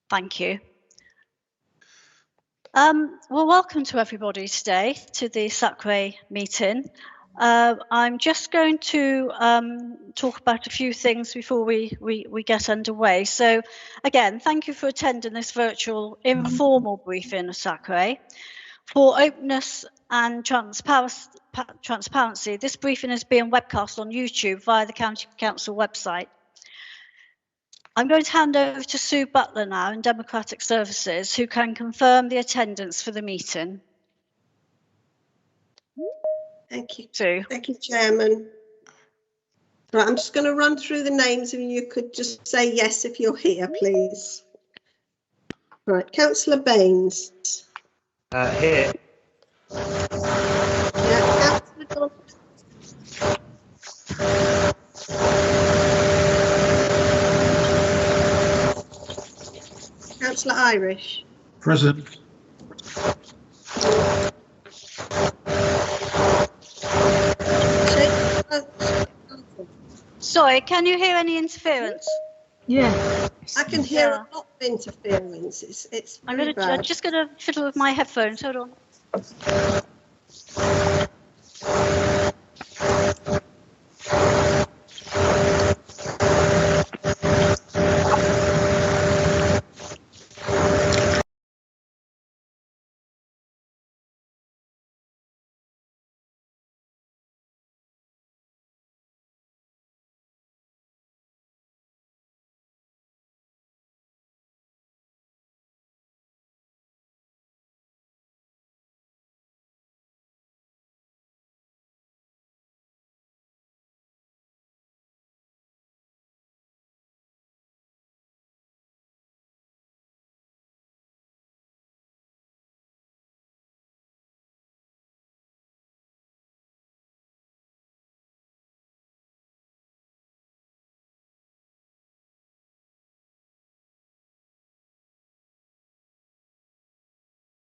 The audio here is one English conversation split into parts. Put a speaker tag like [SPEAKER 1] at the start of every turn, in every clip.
[SPEAKER 1] Thank you. Well, welcome to everybody today to the SACRE meeting. I'm just going to talk about a few things before we get underway. So again, thank you for attending this virtual informal briefing of SACRE. For openness and transparency, this briefing is being webcast on YouTube via the County Council website. I'm going to hand over to Sue Butler now in Democratic Services, who can confirm the attendance for the meeting.
[SPEAKER 2] Thank you.
[SPEAKER 1] Sue.
[SPEAKER 2] Thank you, Chairman. Right, I'm just going to run through the names and you could just say yes if you're here, please. Right, Councillor Baines.
[SPEAKER 3] Here.
[SPEAKER 2] Yeah, Councillor Don. Councillor Irish.
[SPEAKER 4] Present.
[SPEAKER 1] Sorry, can you hear any interference?
[SPEAKER 5] Yeah.
[SPEAKER 2] I can hear a lot of interference. It's
[SPEAKER 1] I'm
[SPEAKER 2] bad.
[SPEAKER 1] just going to fiddle with my headphones. Hold on.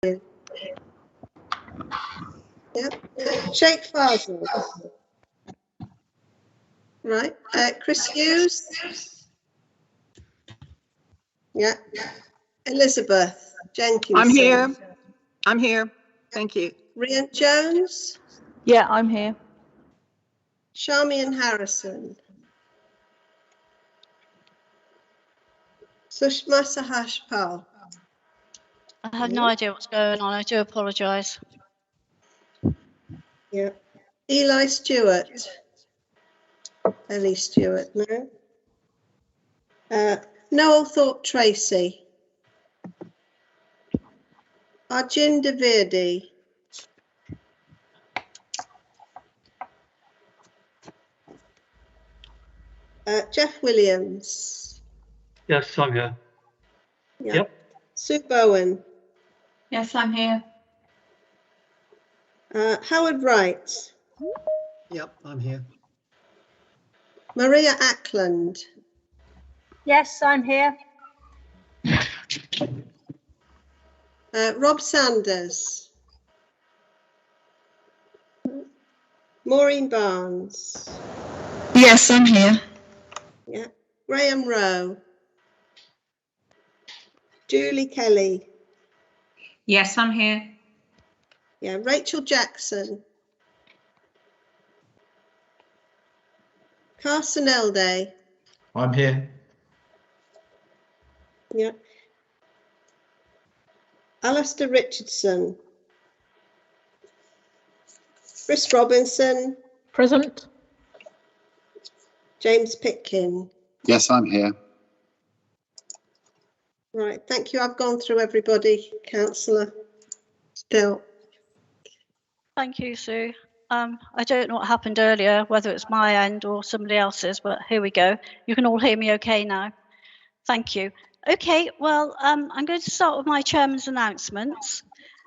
[SPEAKER 2] Yeah, Sheikh Fazil. Right, Chris Hughes. Yeah, Elizabeth Jenkins.
[SPEAKER 5] I'm here. I'm here. Thank you.
[SPEAKER 2] Rian Jones.
[SPEAKER 5] Yeah, I'm here.
[SPEAKER 2] Charmian Harrison. Sushma Sahashpal.
[SPEAKER 1] I have no idea what's going on. I do apologise.
[SPEAKER 2] Yeah. Eli Stewart. Ellie Stewart, no. Noel Thorpe Tracy. Arjun Devirdi. Jeff Williams.
[SPEAKER 3] Yes, I'm here.
[SPEAKER 2] Yeah.
[SPEAKER 3] Yep.
[SPEAKER 2] Sue Bowen.
[SPEAKER 5] Yes, I'm here.
[SPEAKER 2] Howard Wright.
[SPEAKER 4] Yep, I'm here.
[SPEAKER 2] Maria Ackland.
[SPEAKER 5] Yes, I'm here.
[SPEAKER 2] Rob Sanders. Maureen Barnes.
[SPEAKER 5] Yes, I'm here.
[SPEAKER 2] Yeah. Graham Rowe. Julie Kelly.
[SPEAKER 5] Yes, I'm here.
[SPEAKER 2] Yeah. Rachel Jackson. Carson Elday.
[SPEAKER 4] I'm here.
[SPEAKER 2] Yeah. Alistair Richardson. Chris Robinson.
[SPEAKER 5] Present.
[SPEAKER 2] James Pitkin.
[SPEAKER 6] Yes, I'm here.
[SPEAKER 2] Right, thank you. I've gone through everybody, Councillor Still.
[SPEAKER 1] Thank you, Sue. I don't know what happened earlier, whether it's my end or somebody else's, but here we go. You can all hear me okay now. Thank you. Okay, well, I'm going to start with my chairman's announcements,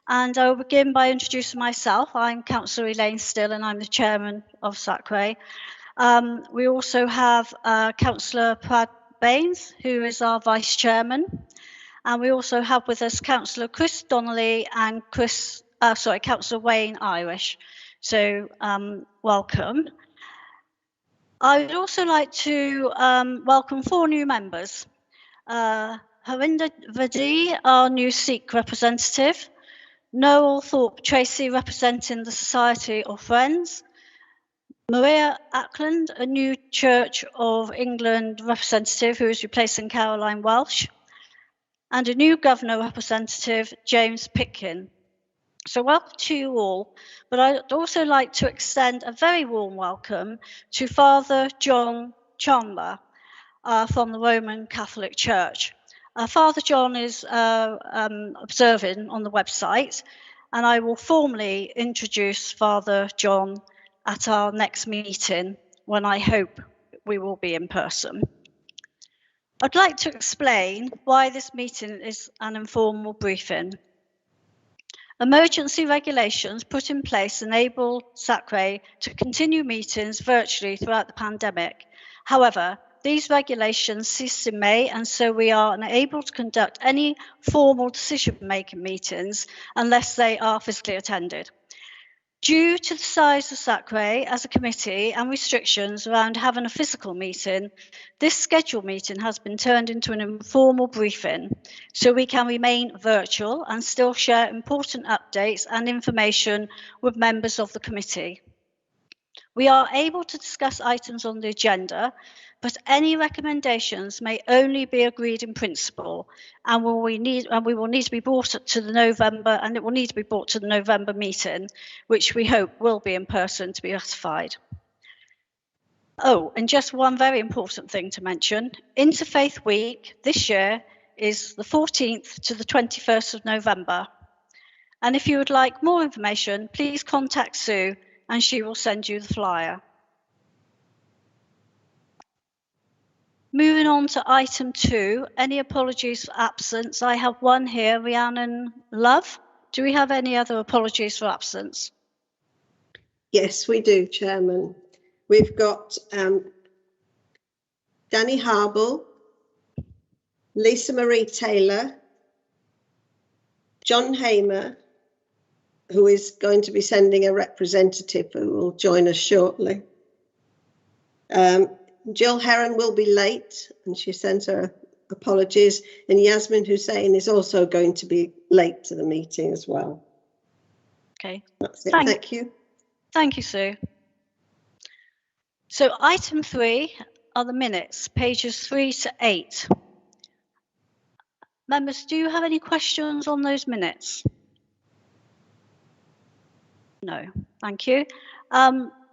[SPEAKER 1] and I will begin by introducing myself. I'm Councillor Elaine Still, and I'm the chairman of SACRE. We also have Councillor Brad Baines, who is our vice chairman, and we also have with us Councillor Chris Donnelly and Councillor Wayne Irish. So welcome. I would also like to welcome 4 new members. Harinder Vadi, our new Sikh representative. Noel Thorpe Tracy, representing the Society of Friends. Maria Ackland, a new Church of England representative who is replacing Caroline Welsh. And a new Governor representative, James Pitkin. So welcome to you all, but I'd also like to extend a very warm welcome to Father John Chandler from the Roman Catholic Church. Father John is observing on the website, and I will formally introduce Father John at our next meeting, when I hope we will be in person. I'd like to explain why this meeting is an informal briefing. Emergency regulations put in place enable SACRE to continue meetings virtually throughout the pandemic. However, these regulations ceased in May, and so we are unable to conduct any formal decision-making meetings unless they are physically attended. Due to the size of SACRE as a committee and restrictions around having a physical meeting, this scheduled meeting has been turned into an informal briefing, so we can remain virtual and still share important updates and information with members of the committee. We are able to discuss items on the agenda, but any recommendations may only be agreed in principle, and we will need to be brought to the November, and it will need to be brought to the November meeting, which we hope will be in person to be ratified. Oh, and just one very important thing to mention: Interfaith Week this year is the 14th to the 21st of November. And if you would like more information, please contact Sue and she will send you the flyer. Moving on to item 2, any apologies for absence? I have one here, Rhiannon Love. Do we have any other apologies for absence?
[SPEAKER 2] Yes, we do, Chairman. We've got Danny Harble, Lisa Marie Taylor, John Hamer, who is going to be sending a representative who will join us shortly. Jill Heron will be late and she sends her apologies, and Yasmin Hussein is also going to be late to the meeting as well.
[SPEAKER 1] Okay.
[SPEAKER 2] That's it. Thank you.
[SPEAKER 1] Thank you, Sue. So item 3 are the minutes, pages 3 to 8. Members, do you have any questions on those minutes? No, thank you.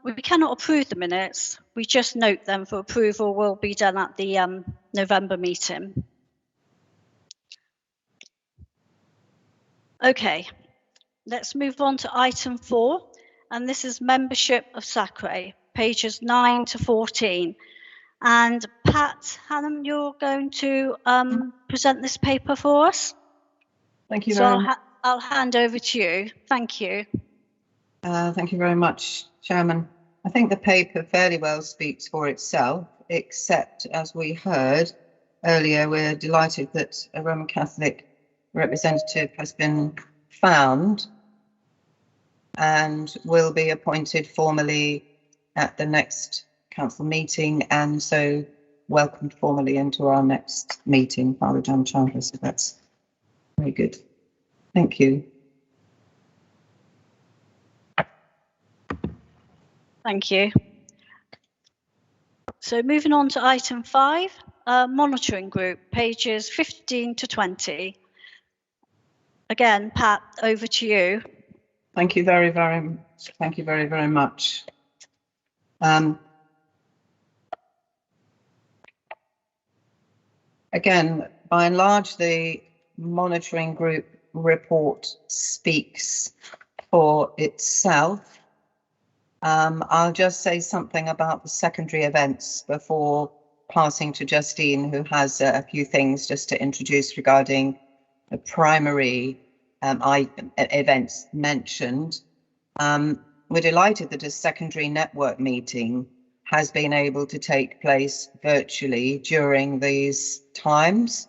[SPEAKER 1] We cannot approve the minutes. We just note them for approval will be done at the November meeting. Okay, let's move on to item 4, and this is membership of SACRE, pages 9 to 14. And Pat Hannam, you're going to present this paper for us?
[SPEAKER 6] Thank you very much.
[SPEAKER 1] I'll hand over to you. Thank you.
[SPEAKER 6] Thank you very much, Chairman. I think the paper fairly well speaks for itself, except as we heard earlier, we're delighted that a Roman Catholic representative has been found and will be appointed formally at the next council meeting, and so welcomed formally into our next meeting, Father John Chandler. So that's very good. Thank you.
[SPEAKER 1] Thank you. So moving on to item 5, monitoring group, pages 15 to 20. Again, Pat, over to you.
[SPEAKER 6] Thank you very, very much. Again, by and large, the monitoring group report speaks for itself. I'll just say something about the secondary events before passing to Justine, who has a few things just to introduce regarding the primary events mentioned. We're delighted that a secondary network meeting has been able to take place virtually during these times.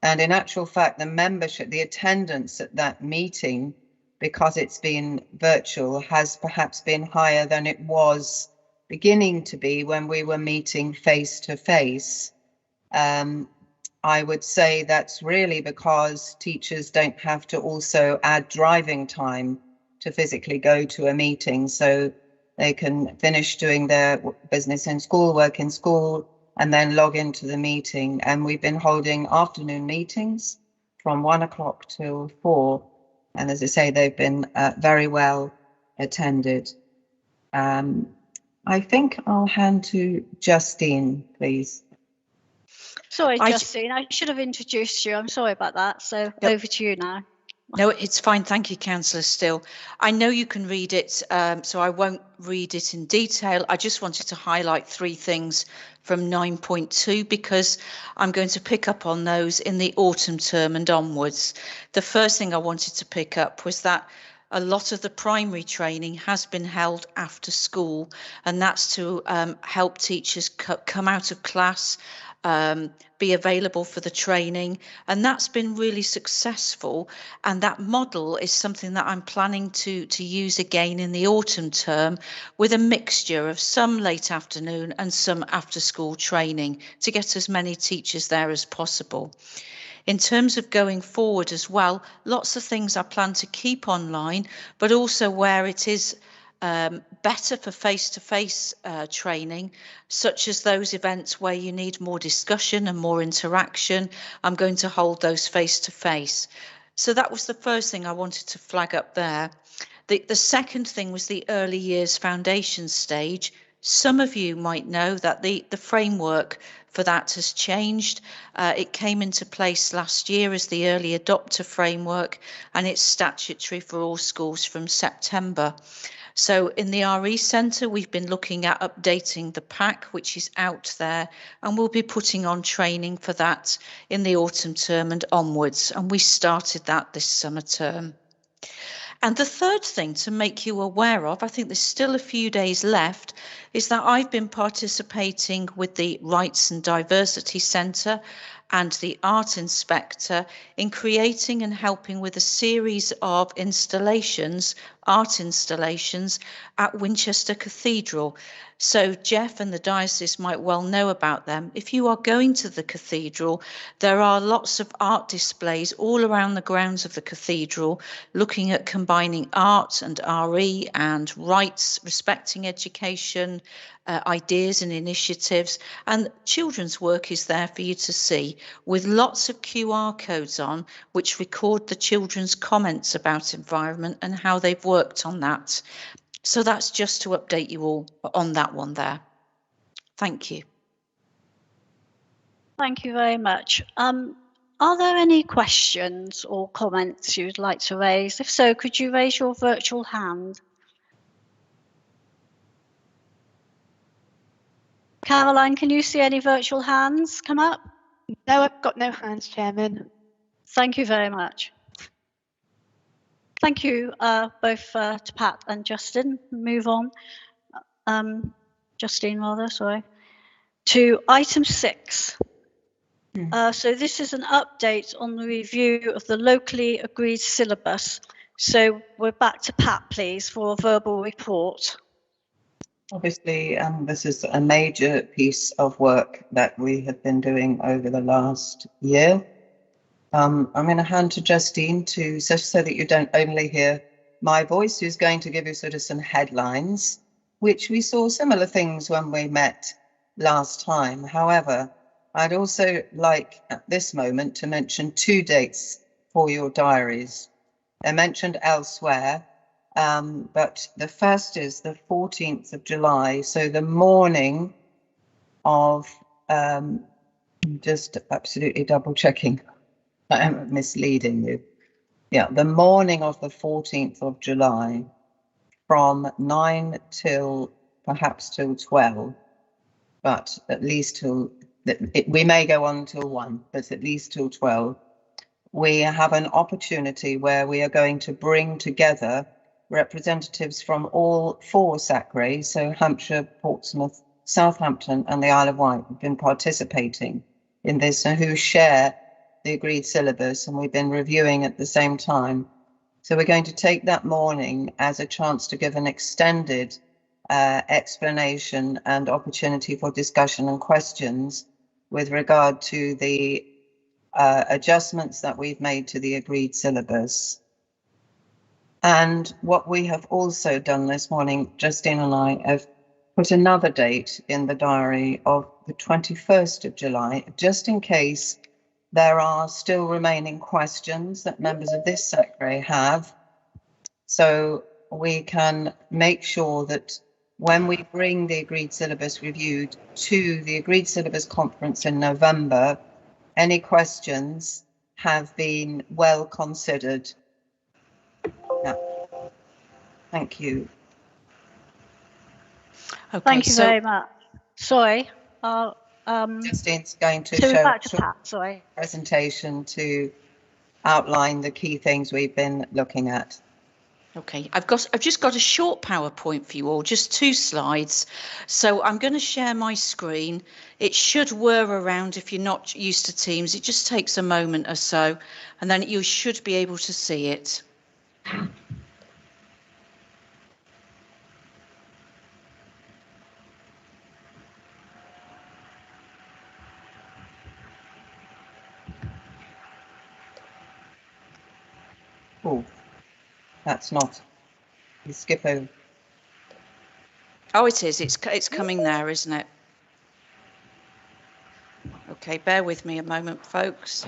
[SPEAKER 6] And in actual fact, the membership, the attendance at that meeting, because it's been virtual, has perhaps been higher than it was beginning to be when we were meeting face to face. I would say that's really because teachers don't have to also add driving time to physically go to a meeting. So they can finish doing their business in school, work in school, and then log into the meeting. And we've been holding afternoon meetings from 1 o'clock till 4. And as I say, they've been very well attended. I think I'll hand to Justine, please.
[SPEAKER 1] Sorry, Justine, I should have introduced you. I'm sorry about that. So over to you now.
[SPEAKER 7] No, it's fine. Thank you, Councillor Still. I know you can read it, so I won't read it in detail. I just wanted to highlight 3 things from 9.2 because I'm going to pick up on those in the autumn term and onwards. The first thing I wanted to pick up was that a lot of the primary training has been held after school, and that's to help teachers come out of class, be available for the training, and that's been really successful. And that model is something that I'm planning to use again in the autumn term, with a mixture of some late afternoon and some after school training to get as many teachers there as possible. In terms of going forward as well, lots of things I plan to keep online, but also where it is better for face-to-face training, such as those events where you need more discussion and more interaction. I'm going to hold those face-to-face. So that was the first thing I wanted to flag up there. The second thing was the early years foundation stage. Some of you might know that the framework for that has changed. It came into place last year as the early adopter framework, and it's statutory for all schools from September. So in the RE Centre, we've been looking at updating the pack, which is out there, and we'll be putting on training for that in the autumn term and onwards. And we started that this summer term. And the third thing to make you aware of, I think there's still a few days left, is that I've been participating with the Rights and Diversity Centre and the Art Inspector in creating and helping with a series of installations, art installations at Winchester Cathedral. So Jeff and the diocese might well know about them. If you are going to the cathedral, there are lots of art displays all around the grounds of the cathedral, looking at combining art and RE and rights, respecting education, ideas and initiatives, and children's work is there for you to see, with lots of QR codes on which record the children's comments about environment and how they've worked on that. So that's just to update you all on that one there. Thank you.
[SPEAKER 1] Thank you very much. Are there any questions or comments you'd like to raise? If so, could you raise your virtual hand? Caroline, can you see any virtual hands come up?
[SPEAKER 8] No, I've got no hands, Chairman.
[SPEAKER 1] Thank you very much. Thank you both to Pat and Justin. Move on. Justine, rather, sorry. To item 6. So this is an update on the review of the locally agreed syllabus. So we're back to Pat, please, for a verbal report.
[SPEAKER 6] Obviously, this is a major piece of work that we have been doing over the last year. I'm going to hand to Justine so that you don't only hear my voice, who's going to give you sort of some headlines, which we saw similar things when we met last time. However, I'd also like at this moment to mention 2 dates for your diaries. They're mentioned elsewhere, but the first is the 14th of July. So the morning of, just absolutely double checking, I'm misleading you. Yeah, the morning of the 14th of July from 9 till perhaps till 12, but at least till, we may go on till 1, but at least till 12. We have an opportunity where we are going to bring together representatives from all 4 SACRAs, so Hampshire, Portsmouth, Southampton and the Isle of Wight have been participating in this and who share the agreed syllabus, and we've been reviewing at the same time. So we're going to take that morning as a chance to give an extended explanation and opportunity for discussion and questions with regard to the adjustments that we've made to the agreed syllabus. And what we have also done this morning, Justine and I have put another date in the diary of the 21st of July, just in case there are still remaining questions that members of this secretary have. So we can make sure that when we bring the agreed syllabus reviewed to the agreed syllabus conference in November, any questions have been well considered. Yeah. Thank you.
[SPEAKER 7] Okay,
[SPEAKER 1] Thank you very much. Sorry,
[SPEAKER 6] Justine's going to
[SPEAKER 1] so
[SPEAKER 6] show
[SPEAKER 1] back
[SPEAKER 6] a
[SPEAKER 1] to
[SPEAKER 6] short
[SPEAKER 1] Pat, sorry.
[SPEAKER 6] presentation to outline the key things we've been looking at.
[SPEAKER 7] Okay, I've just got a short PowerPoint for you all, just 2 slides. So I'm going to share my screen. It should whir around if you're not used to Teams. It just takes a moment or so, and then you should be able to see it.
[SPEAKER 6] Oh, that's not. You skip over.
[SPEAKER 7] Oh, it is. It's coming there, isn't it? Okay, bear with me a moment, folks.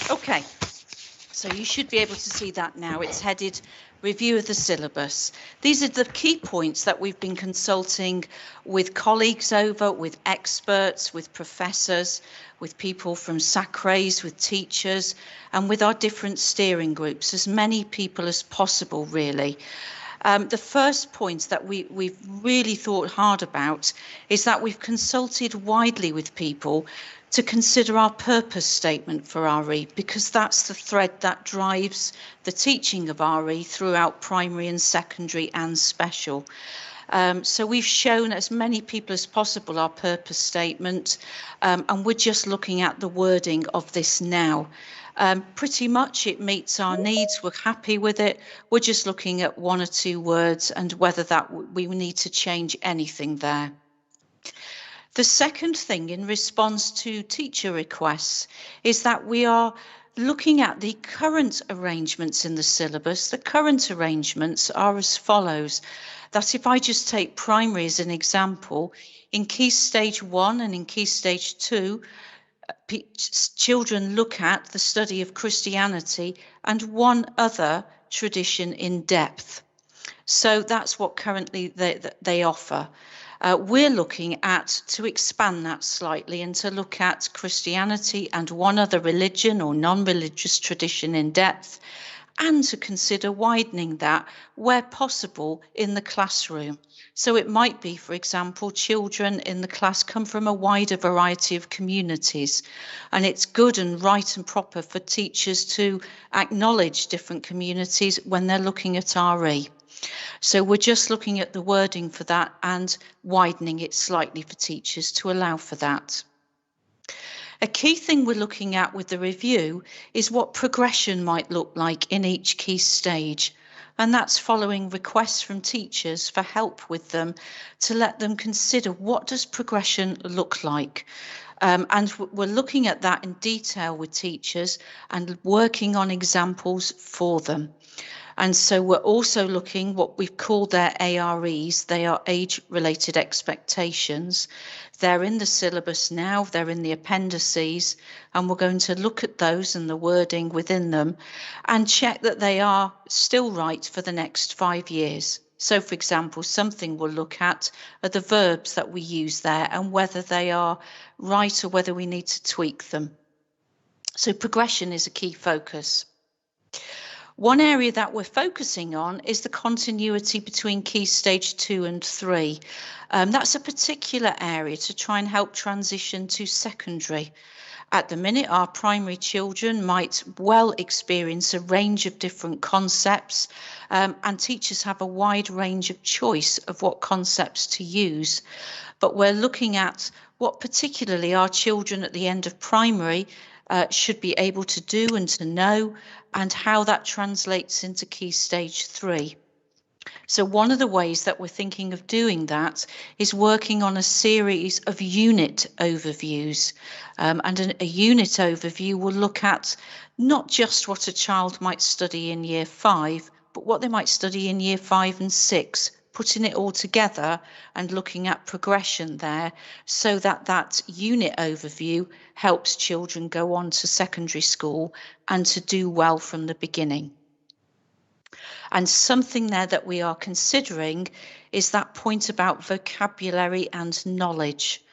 [SPEAKER 7] Okay, so you should be able to see that now. It's headed Review of the Syllabus. These are the key points that we've been consulting with colleagues over, with experts, with professors, with people from SACRAs, with teachers, and with our different steering groups, as many people as possible, really. The first point that we've really thought hard about is that we've consulted widely with people to consider our purpose statement for RE, because that's the thread that drives the teaching of RE throughout primary and secondary and special. So we've shown as many people as possible our purpose statement, and we're just looking at the wording of this now. Pretty much it meets our needs. We're happy with it. We're just looking at 1 or 2 words and whether that we need to change anything there. The second thing in response to teacher requests is that we are looking at the current arrangements in the syllabus. The current arrangements are as follows, that if I just take primary as an example, in Key Stage 1 and in Key Stage 2, children look at the study of Christianity and one other tradition in depth. So that's what currently they offer. We're looking at to expand that slightly and to look at Christianity and one other religion or non-religious tradition in depth, and to consider widening that where possible in the classroom. So it might be, for example, children in the class come from a wider variety of communities, and it's good and right and proper for teachers to acknowledge different communities when they're looking at RE. So we're just looking at the wording for that and widening it slightly for teachers to allow for that. A key thing we're looking at with the review is what progression might look like in each key stage. And that's following requests from teachers for help with them to let them consider what does progression look like. And we're looking at that in detail with teachers and working on examples for them. And so we're also looking what we've called their AREs. They are age-related expectations. They're in the syllabus now, they're in the appendices, and we're going to look at those and the wording within them and check that they are still right for the next 5 years. So, for example, something we'll look at are the verbs that we use there and whether they are right or whether we need to tweak them. So progression is a key focus. One area that we're focusing on is the continuity between Key Stage 2 and 3. That's a particular area to try and help transition to secondary. At the minute, our primary children might well experience a range of different concepts, and teachers have a wide range of choice of what concepts to use. But we're looking at what particularly our children at the end of primary should be able to do and to know, and how that translates into Key Stage 3. So one of the ways that we're thinking of doing that is working on a series of unit overviews. And a unit overview will look at not just what a child might study in year 5, but what they might study in year 5 and 6, putting it all together and looking at progression there, so that that unit overview helps children go on to secondary school and to do well from the beginning. And something there that we are considering is that point about vocabulary and knowledge.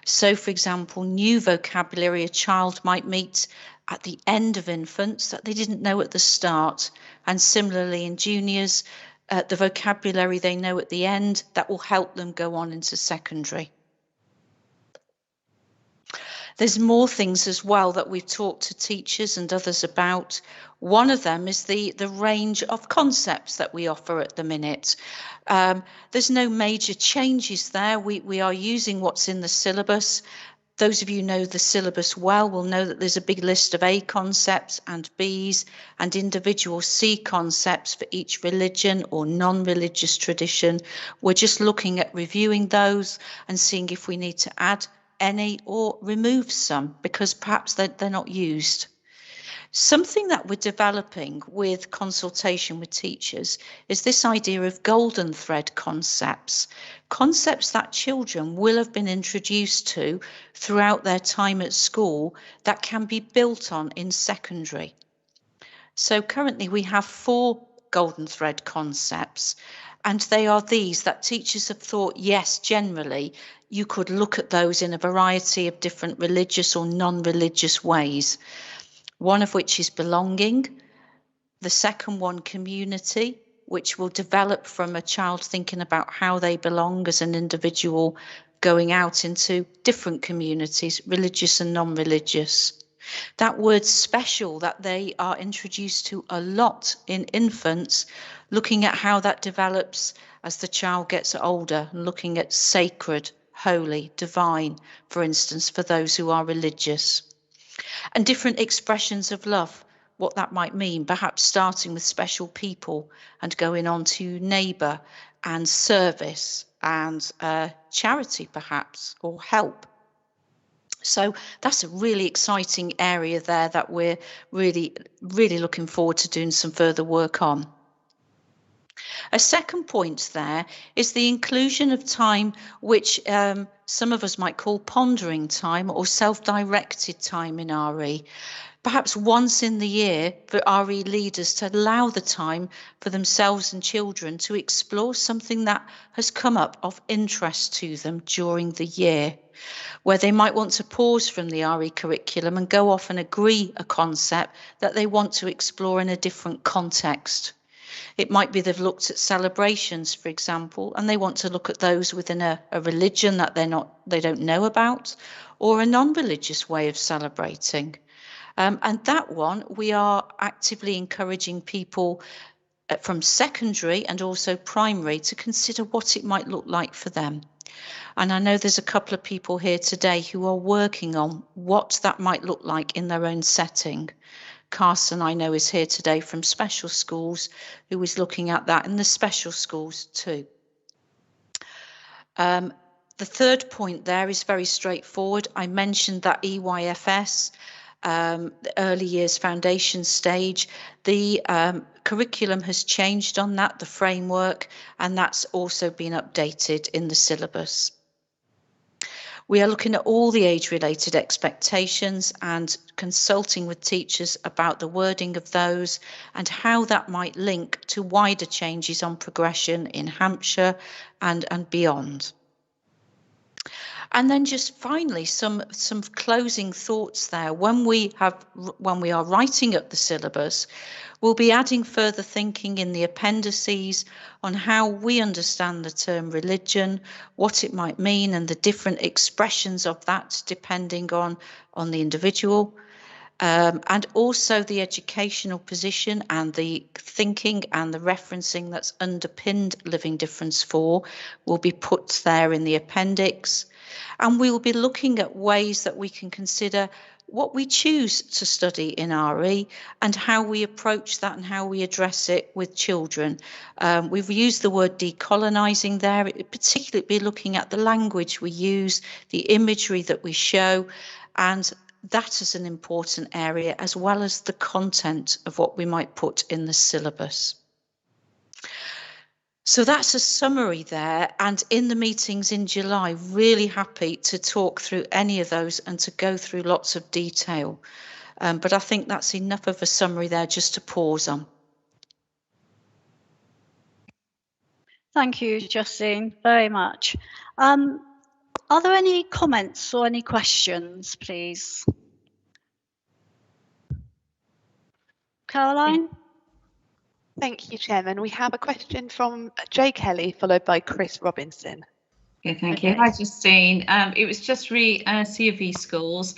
[SPEAKER 7] So, for example, new vocabulary a child might meet at the end of infants that they didn't know at the start. And similarly in juniors, the vocabulary they know at the end, that will help them go on into secondary. There's more things as well that we've talked to teachers and others about. One of them is the range of concepts that we offer at the minute. There's no major changes there. We are using what's in the syllabus. Those of you who know the syllabus well will know that there's a big list of A concepts and B's and individual C concepts for each religion or non-religious tradition. We're just looking at reviewing those and seeing if we need to add any or remove some, because perhaps they're not used. Something that we're developing with consultation with teachers is this idea of golden thread concepts that children will have been introduced to throughout their time at school that can be built on in secondary. So currently we have 4 golden thread concepts, and they are these that teachers have thought, yes, generally, you could look at those in a variety of different religious or non-religious ways. One of which is belonging. The second one, community, which will develop from a child thinking about how they belong as an individual going out into different communities, religious and non-religious. That word special that they are introduced to a lot in infants, looking at how that develops as the child gets older, and looking at sacred, holy, divine, for instance, for those who are religious. And different expressions of love, what that might mean, perhaps starting with special people and going on to neighbour and service and charity perhaps, or help. So that's a really exciting area there that we're really looking forward to doing some further work on. A second point there is the inclusion of time, which some of us might call pondering time or self-directed time in RE. Perhaps once in the year for RE leaders to allow the time for themselves and children to explore something that has come up of interest to them during the year, where they might want to pause from the RE curriculum and go off and agree a concept that they want to explore in a different context. It might be they've looked at celebrations, for example, and they want to look at those within a religion that they don't know about, or a non-religious way of celebrating. And that one, we are actively encouraging people from secondary and also primary to consider what it might look like for them. And I know there's a couple of people here today who are working on what that might look like in their own setting. Carson, I know, is here today from special schools, who is looking at that in the special schools too. The third point there is very straightforward. I mentioned that EYFS, the early years foundation stage, the curriculum has changed on that, the framework, and that's also been updated in the syllabus. We are looking at all the age-related expectations and consulting with teachers about the wording of those and how that might link to wider changes on progression in Hampshire and beyond. And then just finally, some closing thoughts there. When we are writing up the syllabus, we'll be adding further thinking in the appendices on how we understand the term religion, what it might mean, and the different expressions of that depending on the individual. And also the educational position and the thinking and the referencing that's underpinned Living Difference 4 will be put there in the appendix. And we'll be looking at ways that we can consider what we choose to study in RE and how we approach that and how we address it with children. We've used the word decolonising there, particularly be looking at the language we use, the imagery that we show, and that is an important area, as well as the content of what we might put in the syllabus. So that's a summary there, and in the meetings in July, really happy to talk through any of those and to go through lots of detail. But I think that's enough of a summary there just to pause on.
[SPEAKER 1] Thank you, Justine, very much. Are there any comments or any questions, please? Caroline?
[SPEAKER 8] Thank you, Chairman. We have a question from Jay Kelly, followed by Chris Robinson.
[SPEAKER 9] Okay, thank you. Hi, Justine. It was just C of E schools.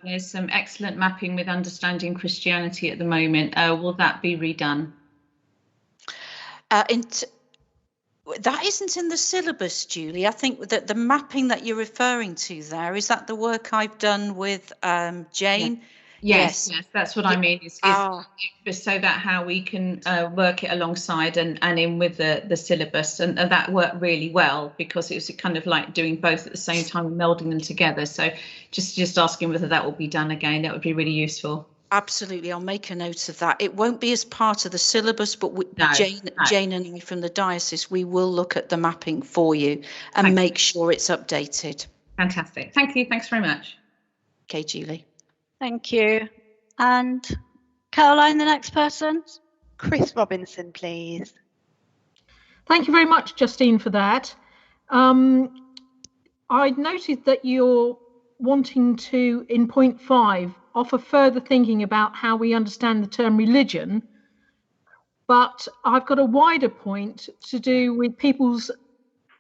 [SPEAKER 9] There's some excellent mapping with understanding Christianity at the moment. Will that be redone?
[SPEAKER 7] That isn't in the syllabus, Julie. I think that the mapping that you're referring to there, is that the work I've done with Jane?
[SPEAKER 9] Yeah. Yes, that's what I mean. Is so that how we can work it alongside and in with the syllabus, and that worked really well because it was kind of like doing both at the same time and melding them together. So just asking whether that will be done again, that would be really useful.
[SPEAKER 7] Absolutely, I'll make a note of that. It won't be as part of the syllabus, but Jane and I from the diocese, we will look at the mapping for you and make sure it's updated.
[SPEAKER 9] Fantastic. Thank you. Thanks very much.
[SPEAKER 7] Okay, Julie.
[SPEAKER 1] Thank you. And Caroline, the next person?
[SPEAKER 8] Chris Robinson, please.
[SPEAKER 5] Thank you very much, Justine, for that. I noted that you're wanting to, in point 5, offer further thinking about how we understand the term religion, but I've got a wider point to do with people's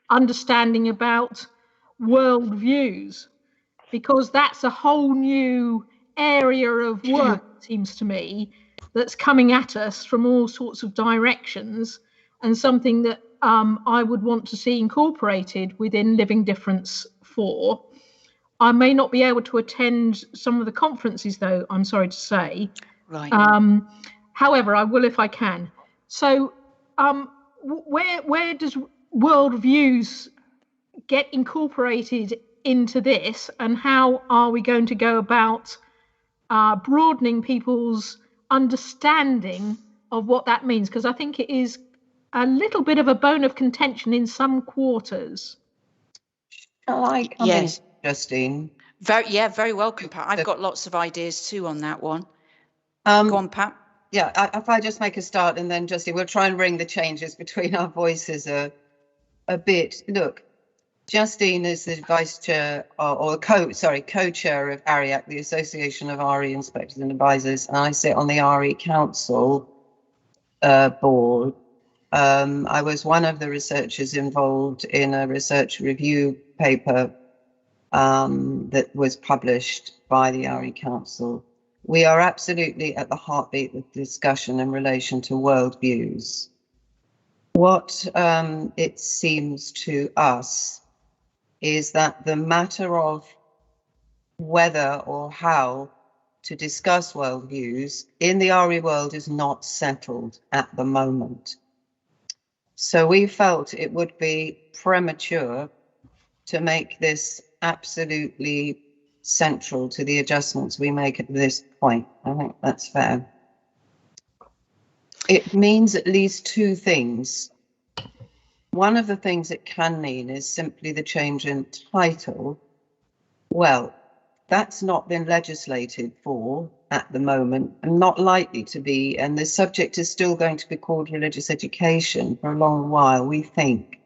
[SPEAKER 5] understanding about world views, because that's a whole new area of work, it seems to me, that's coming at us from all sorts of directions, and something that I would want to see incorporated within Living Difference 4. I may not be able to attend some of the conferences, though, I'm sorry to say.
[SPEAKER 7] Right.
[SPEAKER 5] However, I will if I can. So where does worldviews get incorporated into this, and how are we going to go about broadening people's understanding of what that means? Because I think it is a little bit of a bone of contention in some quarters.
[SPEAKER 6] Shall I come in, Justine?
[SPEAKER 7] Very welcome, Pat. I've got lots of ideas too on that one. Go on, Pat.
[SPEAKER 6] Yeah, if I just make a start, and then Justine, we'll try and bring the changes between our voices a bit. Look, Justine is the vice chair or co-chair of ARIAC, the Association of RE Inspectors and Advisors, and I sit on the RE Council board. I was one of the researchers involved in a research review paper that was published by the RE Council. We are absolutely at the heartbeat of discussion in relation to worldviews. What it seems to us is that the matter of whether or how to discuss worldviews in the RE world is not settled at the moment. So we felt it would be premature to make this absolutely central to the adjustments we make at this point. I think that's fair. It means at least two things. One of the things it can mean is simply the change in title. Well, that's not been legislated for at the moment, and not likely to be, and the subject is still going to be called religious education for a long while, we think,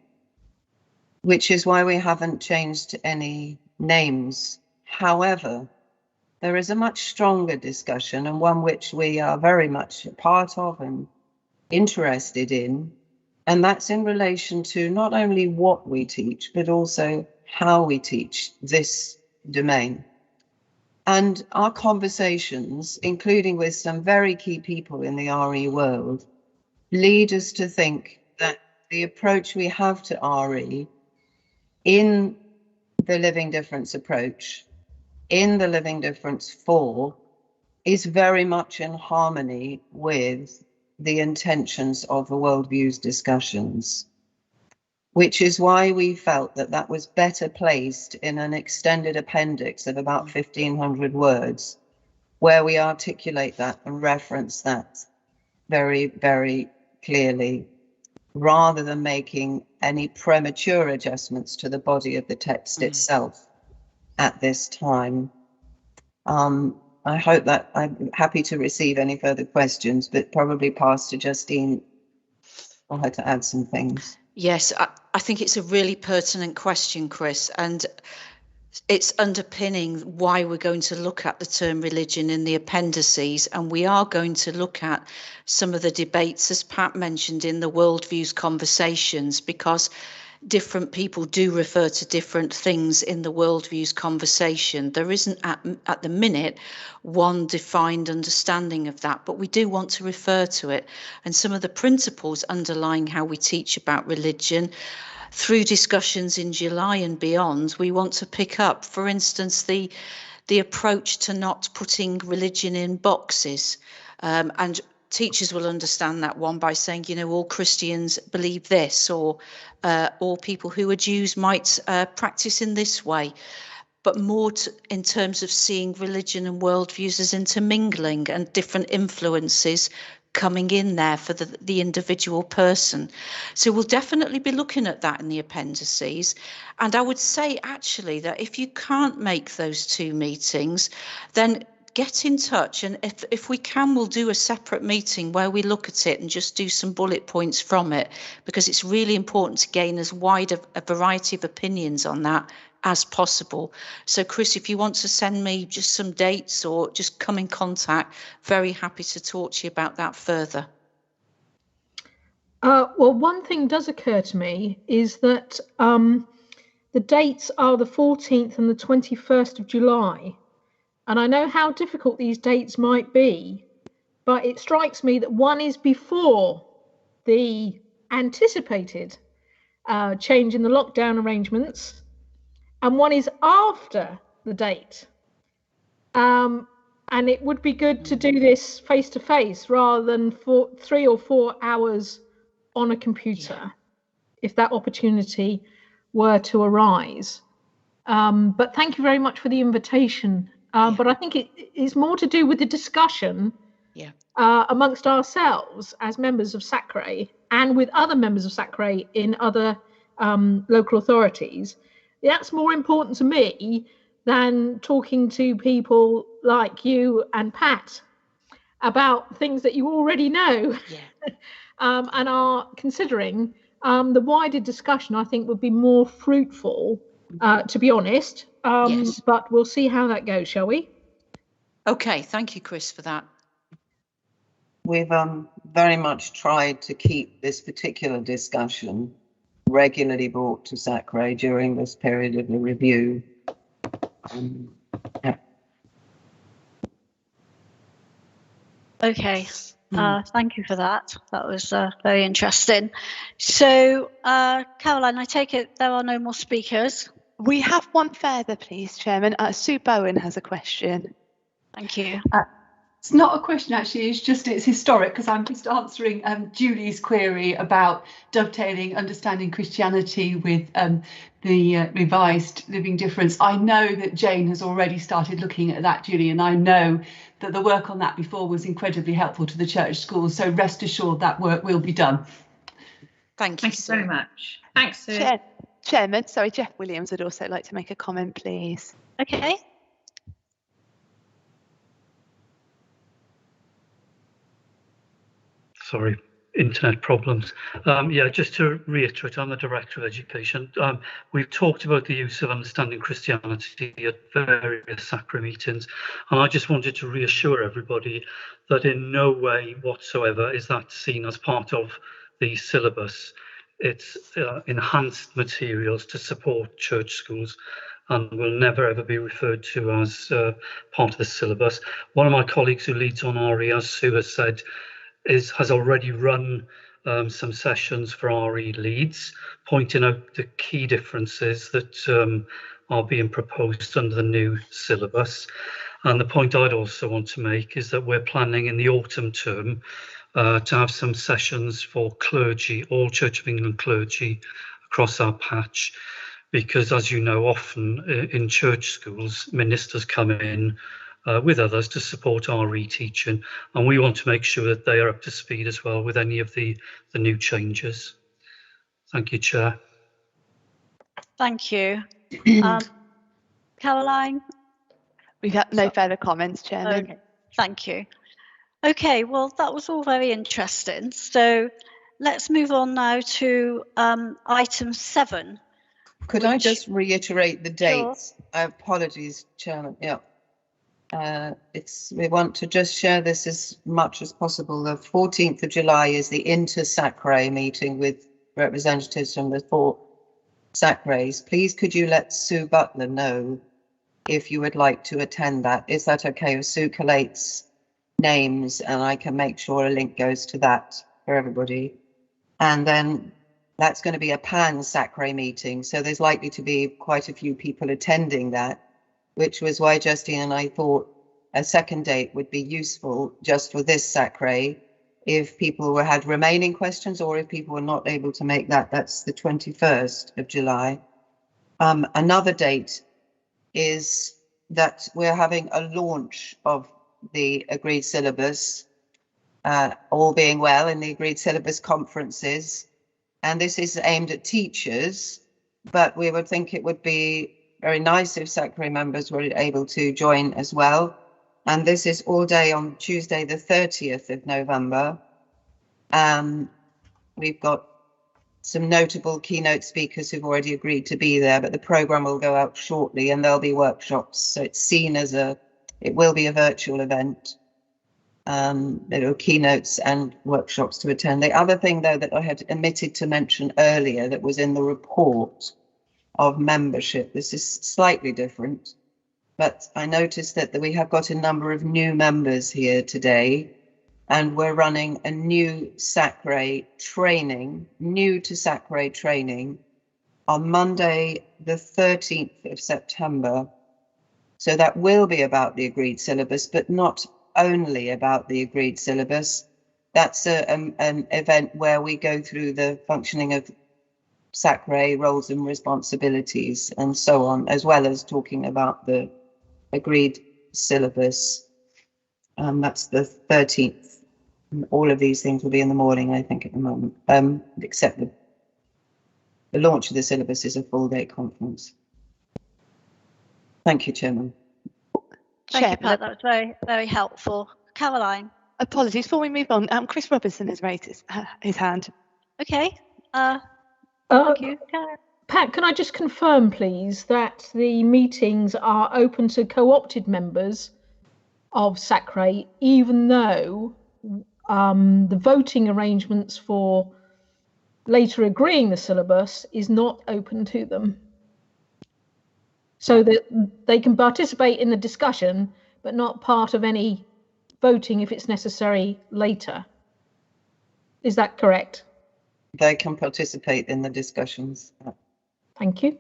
[SPEAKER 6] which is why we haven't changed any names. However, there is a much stronger discussion, and one which we are very much a part of and interested in, and that's in relation to not only what we teach, but also how we teach this domain. And our conversations, including with some very key people in the RE world, lead us to think that the approach we have to RE in the Living Difference approach in the Living Difference 4 is very much in harmony with the intentions of the Worldviews discussions, which is why we felt that that was better placed in an extended appendix of about 1,500 words, where we articulate that and reference that very, very clearly, rather than making any premature adjustments to the body of the text itself at this time. I hope that I'm happy to receive any further questions, but probably pass to Justine for her to add some things.
[SPEAKER 7] Yes, I think it's a really pertinent question, Chris, and it's underpinning why we're going to look at the term religion in the appendices, and we are going to look at some of the debates, as Pat mentioned, in the Worldviews conversations, because different people do refer to different things in the Worldviews conversation. There isn't at the minute one defined understanding of that, but we do want to refer to it. And some of the principles underlying how we teach about religion through discussions in July and beyond, we want to pick up, for instance, the approach to not putting religion in boxes. And teachers will understand that one by saying, you know, all Christians believe this, or all people who are Jews might practice in this way. But more in terms of seeing religion and worldviews as intermingling and different influences coming in there for the individual person. So we'll definitely be looking at that in the appendices. And I would say actually that if you can't make those two meetings, then get in touch, and if we can, we'll do a separate meeting where we look at it and just do some bullet points from it, because it's really important to gain as wide a variety of opinions on that as possible. So Chris, if you want to send me just some dates or just come in contact, very happy to talk to you about that further.
[SPEAKER 5] Well, one thing does occur to me is that the dates are the 14th and the 21st of July. And I know how difficult these dates might be, but it strikes me that one is before the anticipated change in the lockdown arrangements, and one is after the date. And it would be good to do this face to face rather than for 3 or 4 hours on a computer, if that opportunity were to arise. But thank you very much for the invitation. But I think it is more to do with the discussion amongst ourselves as members of SACRE and with other members of SACRE in other local authorities. That's more important to me than talking to people like you and Pat about things that you already know and are considering. The wider discussion, I think, would be more fruitful, to be honest. But we'll see how that goes, shall we?
[SPEAKER 7] Okay, thank you, Chris, for that.
[SPEAKER 6] We've very much tried to keep this particular discussion regularly brought to SACRE during this period of the review.
[SPEAKER 1] Okay, thank you for that. That was very interesting. So, Caroline, I take it there are no more speakers?
[SPEAKER 8] We have one further, please, Chairman. Sue Bowen has a question.
[SPEAKER 1] Thank you.
[SPEAKER 10] It's not a question, actually. It's historic, because I'm just answering Julie's query about dovetailing understanding Christianity with the revised Living Difference. I know that Jane has already started looking at that, Julie, and I know that the work on that before was incredibly helpful to the church schools. So rest assured that work will be done.
[SPEAKER 7] Thank you
[SPEAKER 9] very much. Thanks, Sue.
[SPEAKER 8] Chairman, sorry, Jeff Williams would also like to make a comment, please.
[SPEAKER 1] Okay.
[SPEAKER 3] Sorry, internet problems. Just to reiterate, I'm the Director of Education. We've talked about the use of understanding Christianity at various SACRE meetings, and I just wanted to reassure everybody that in no way whatsoever is that seen as part of the syllabus. It's enhanced materials to support church schools and will never ever be referred to as part of the syllabus. One of my colleagues who leads on RE, as Sue has said, has already run some sessions for RE leads, pointing out the key differences that are being proposed under the new syllabus. And the point I'd also want to make is that we're planning in the autumn term to have some sessions for clergy, all Church of England clergy across our patch, because as you know, often in church schools, ministers come in with others to support RE teaching, and we want to make sure that they are up to speed as well with any of the new changes. Thank you, Chair.
[SPEAKER 1] Thank you. Caroline?
[SPEAKER 8] We've got no further comments, Chairman.
[SPEAKER 1] Okay, thank you. Okay, well, that was all very interesting. So let's move on now to item 7.
[SPEAKER 6] Could I just reiterate the dates?
[SPEAKER 1] Sure.
[SPEAKER 6] Apologies, Chairman. Yeah. We want to just share this as much as possible. The 14th of July is the Inter Sacre meeting with representatives from the 4 Sacres. Please could you let Sue Butler know if you would like to attend that? Is that okay? If Sue collates names and I can make sure a link goes to that for everybody. And then that's going to be a pan-Sacre meeting. So there's likely to be quite a few people attending that, which was why Justine and I thought a second date would be useful just for this Sacre. If people had remaining questions or if people were not able to make that, that's the 21st of July. Another date is that we're having a launch of the agreed syllabus, all being well in the agreed syllabus conferences. And this is aimed at teachers, but we would think it would be very nice if Sacre members were able to join as well. And this is all day on Tuesday, the 30th of November. We've got some notable keynote speakers who've already agreed to be there, but the program will go out shortly and there'll be workshops. So it's seen as it will be a virtual event. There are keynotes and workshops to attend. The other thing, though, that I had omitted to mention earlier that was in the report of membership, this is slightly different, but I noticed that we have got a number of new members here today, and we're running a new Sacre training, new to Sacre training on Monday, the 13th of September. So that will be about the agreed syllabus, but not only about the agreed syllabus. That's an event where we go through the functioning of Sacre roles and responsibilities and so on, as well as talking about the agreed syllabus. That's the 13th. All of these things will be in the morning, I think, at the moment, except the launch of the syllabus is a full-day conference. Thank you, Chairman.
[SPEAKER 1] Thank you, Pat. That was very, very helpful. Caroline?
[SPEAKER 8] Apologies, before we move on, Chris Robinson has raised his hand.
[SPEAKER 1] Okay. Thank you.
[SPEAKER 5] Pat, can I just confirm, please, that the meetings are open to co-opted members of Sacre, even though the voting arrangements for later agreeing the syllabus is not open to them? So that they can participate in the discussion, but not part of any voting if it's necessary later. Is that correct?
[SPEAKER 6] They can participate in the discussions.
[SPEAKER 5] Thank you.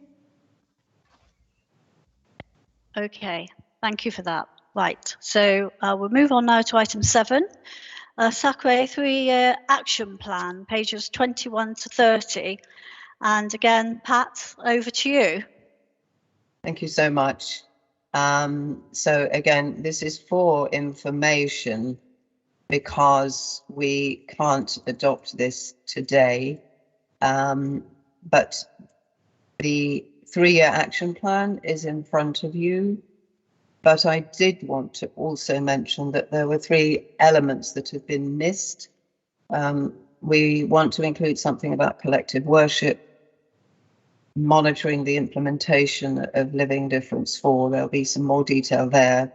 [SPEAKER 1] Okay, thank you for that. Right, so we'll move on now to item 7. Sacre 3-year action plan, pages 21 to 30. And again, Pat, over to you.
[SPEAKER 6] Thank you so much. So again, this is for information because we can't adopt this today. But the 3-year action plan is in front of you. But I did want to also mention that there were 3 elements that have been missed. We want to include something about collective worship, monitoring the implementation of Living Difference 4. There'll be some more detail there.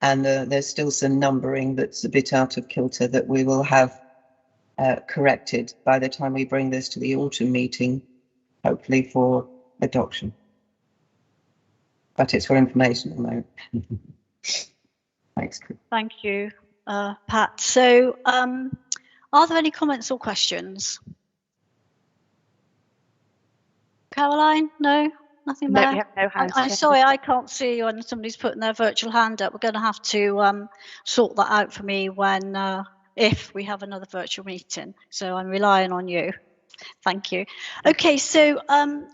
[SPEAKER 6] And there's still some numbering that's a bit out of kilter that we will have corrected by the time we bring this to the autumn meeting, hopefully for adoption. But it's for information at the moment. Thanks, Chris.
[SPEAKER 1] Thank you, Pat. So are there any comments or questions? Caroline? No? Nothing
[SPEAKER 8] No,
[SPEAKER 1] there?
[SPEAKER 8] we have no hands,
[SPEAKER 1] I'm
[SPEAKER 8] Chairman.
[SPEAKER 1] sorry, I can't see you when somebody's putting their virtual hand up. We're going to have to sort that out for me when, if we have another virtual meeting. So I'm relying on you. Thank you. Okay, so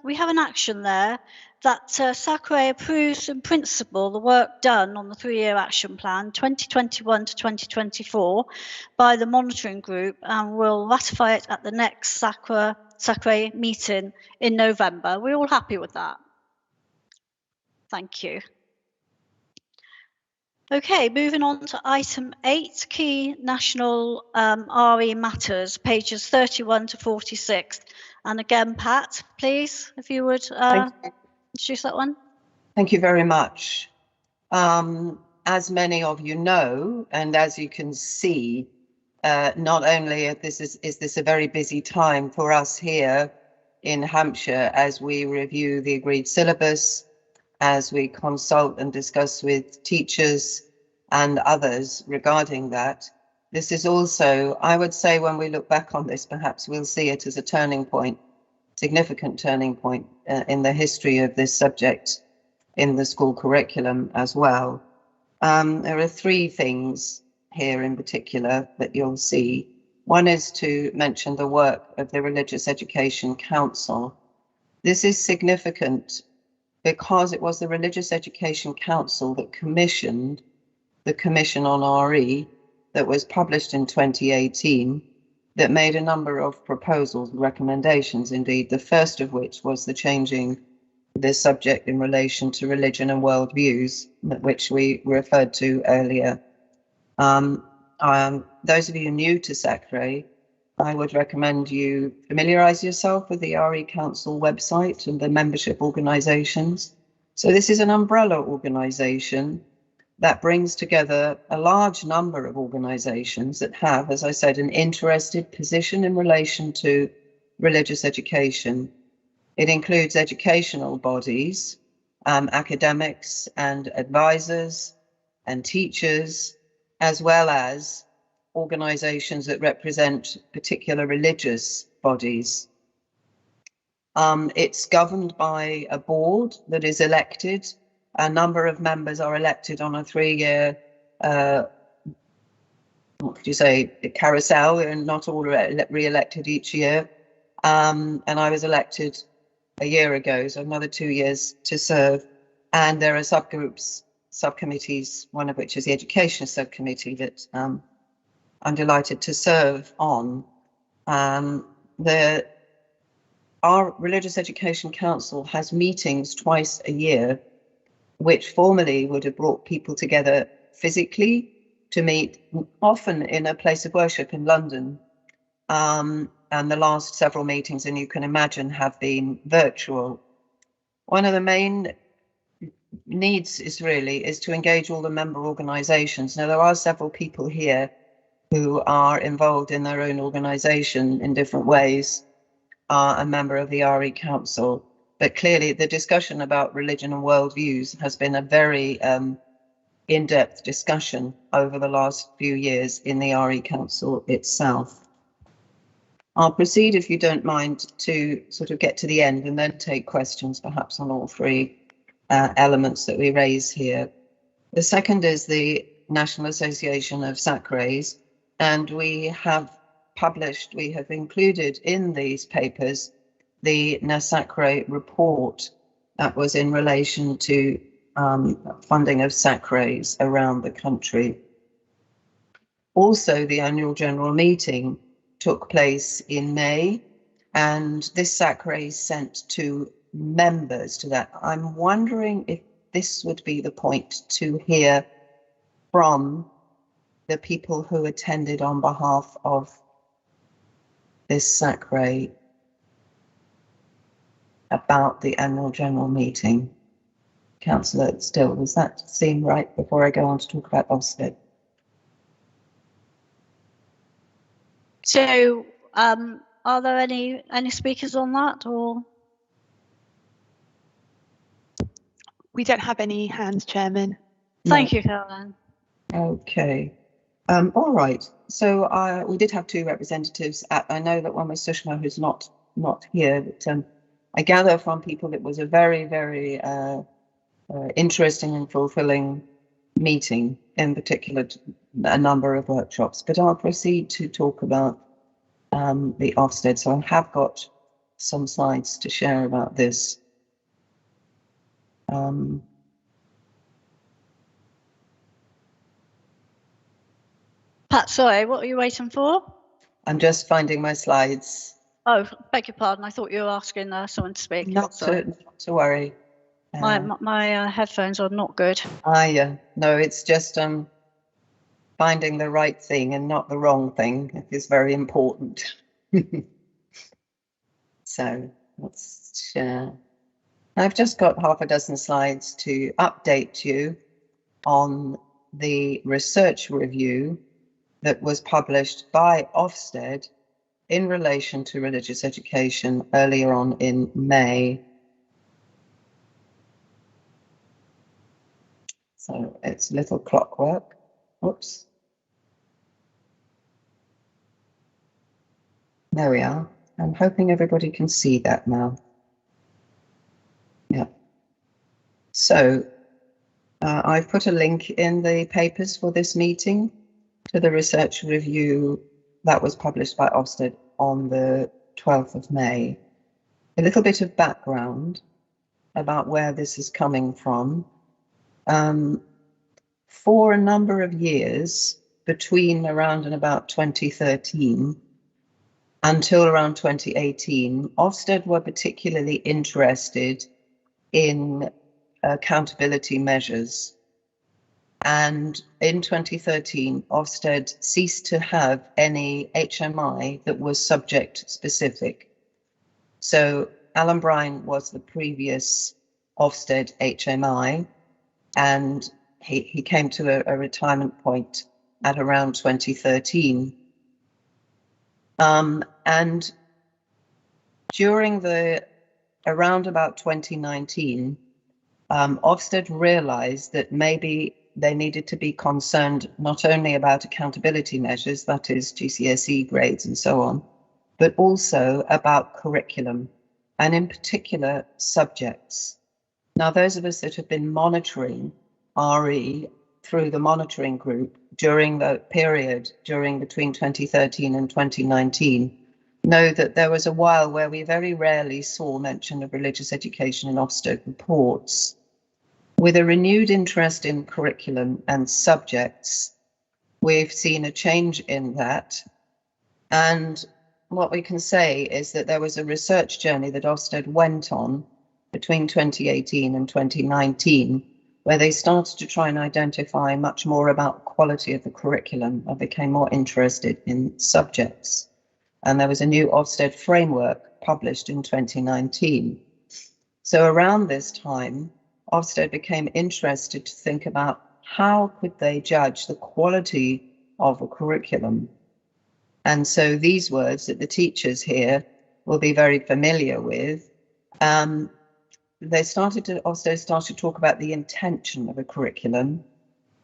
[SPEAKER 1] we have an action there that SACRE approves in principle the work done on the 3-year action plan 2021 to 2024 by the monitoring group, and will ratify it at the next SACRE meeting in November. We're all happy with that? Thank you. Okay, moving on to item 8, key national RE matters, pages 31 to 46. And again, Pat, please, if you would introduce that one.
[SPEAKER 6] Thank you very much. As many of you know, and as you can see, not only is this a very busy time for us here in Hampshire as we review the agreed syllabus, as we consult and discuss with teachers and others regarding that. This is also, I would say, when we look back on this, perhaps we'll see it as a turning point, significant turning point in the history of this subject in the school curriculum as well. There are 3 things here in particular that you'll see. One is to mention the work of the Religious Education Council. This is significant because it was the Religious Education Council that commissioned the Commission on RE that was published in 2018 that made a number of proposals, recommendations indeed, the first of which was the changing this subject in relation to religion and worldviews, which we referred to earlier. Those of you new to SACRE, I would recommend you familiarise yourself with the RE Council website and the membership organisations. So this is an umbrella organisation that brings together a large number of organisations that have, as I said, an interested position in relation to religious education. It includes educational bodies, academics and advisors and teachers, as well as organisations that represent particular religious bodies. It's governed by a board that is elected. A number of members are elected on a 3-year, what could you say, carousel, and not all re-elected each year. And I was elected a year ago, so another 2 years to serve. And there are subgroups, subcommittees, one of which is the Education Subcommittee that I'm delighted to serve on. Our Religious Education Council has meetings twice a year, which formerly would have brought people together physically to meet, often in a place of worship in London. And the last several meetings, and you can imagine, have been virtual. One of the main needs is to engage all the member organisations. Now, there are several people here who are involved in their own organisation in different ways, are a member of the RE Council. But clearly the discussion about religion and worldviews has been a very in-depth discussion over the last few years in the RE Council itself. I'll proceed, if you don't mind, to sort of get to the end and then take questions perhaps on all 3 elements that we raise here. The second is the National Association of SACREs, and we have included in these papers the NASACRE report that was in relation to funding of SACREs around the country. Also, the annual general meeting took place in May, and this SACRE sent 2 members to that. I'm wondering if this would be the point to hear from the people who attended on behalf of this SACRE about the annual general meeting. Councillor Still, does that seem right before I go on to talk about Ofsted?
[SPEAKER 1] So, are there any speakers on that, or?
[SPEAKER 8] We don't have any hands, Chairman.
[SPEAKER 1] Thank you, Caroline.
[SPEAKER 6] Okay. All right. So we did have 2 representatives. I know that one was Sushma, who's not here, but I gather from people it was a very, very interesting and fulfilling meeting, in particular a number of workshops. But I'll proceed to talk about the Ofsted. So I have got some slides to share about this.
[SPEAKER 1] Pat, sorry, what are you waiting for?
[SPEAKER 6] I'm just finding my slides.
[SPEAKER 1] Oh, beg your pardon. I thought you were asking someone to speak.
[SPEAKER 6] Not to worry.
[SPEAKER 1] My headphones are not good.
[SPEAKER 6] No, it's just finding the right thing and not the wrong thing is very important. So let's share. I've just got half a dozen slides to update you on the research review that was published by Ofsted in relation to religious education earlier on in May. So it's little clockwork. Oops. There we are. I'm hoping everybody can see that now. Yeah. So I've put a link in the papers for this meeting to the research review that was published by Ofsted on the 12th of May. A little bit of background about where this is coming from. For a number of years, between around and about 2013 until around 2018, Ofsted were particularly interested in accountability measures. And in 2013, Ofsted ceased to have any HMI that was subject specific. So Alan Bryan was the previous Ofsted HMI, and he came to a retirement point at around 2013. And during around about 2019, Ofsted realized that maybe they needed to be concerned not only about accountability measures, that is GCSE grades and so on, but also about curriculum, and in particular subjects. Now, those of us that have been monitoring RE through the monitoring group during the period between 2013 and 2019 know that there was a while where we very rarely saw mention of religious education in Ofsted reports. With a renewed interest in curriculum and subjects, we've seen a change in that. And what we can say is that there was a research journey that Ofsted went on between 2018 and 2019, where they started to try and identify much more about quality of the curriculum and became more interested in subjects. And there was a new Ofsted framework published in 2019. So around this time, Ofsted became interested to think about how could they judge the quality of a curriculum. And so these words that the teachers here will be very familiar with, Ofsted started to talk about the intention of a curriculum,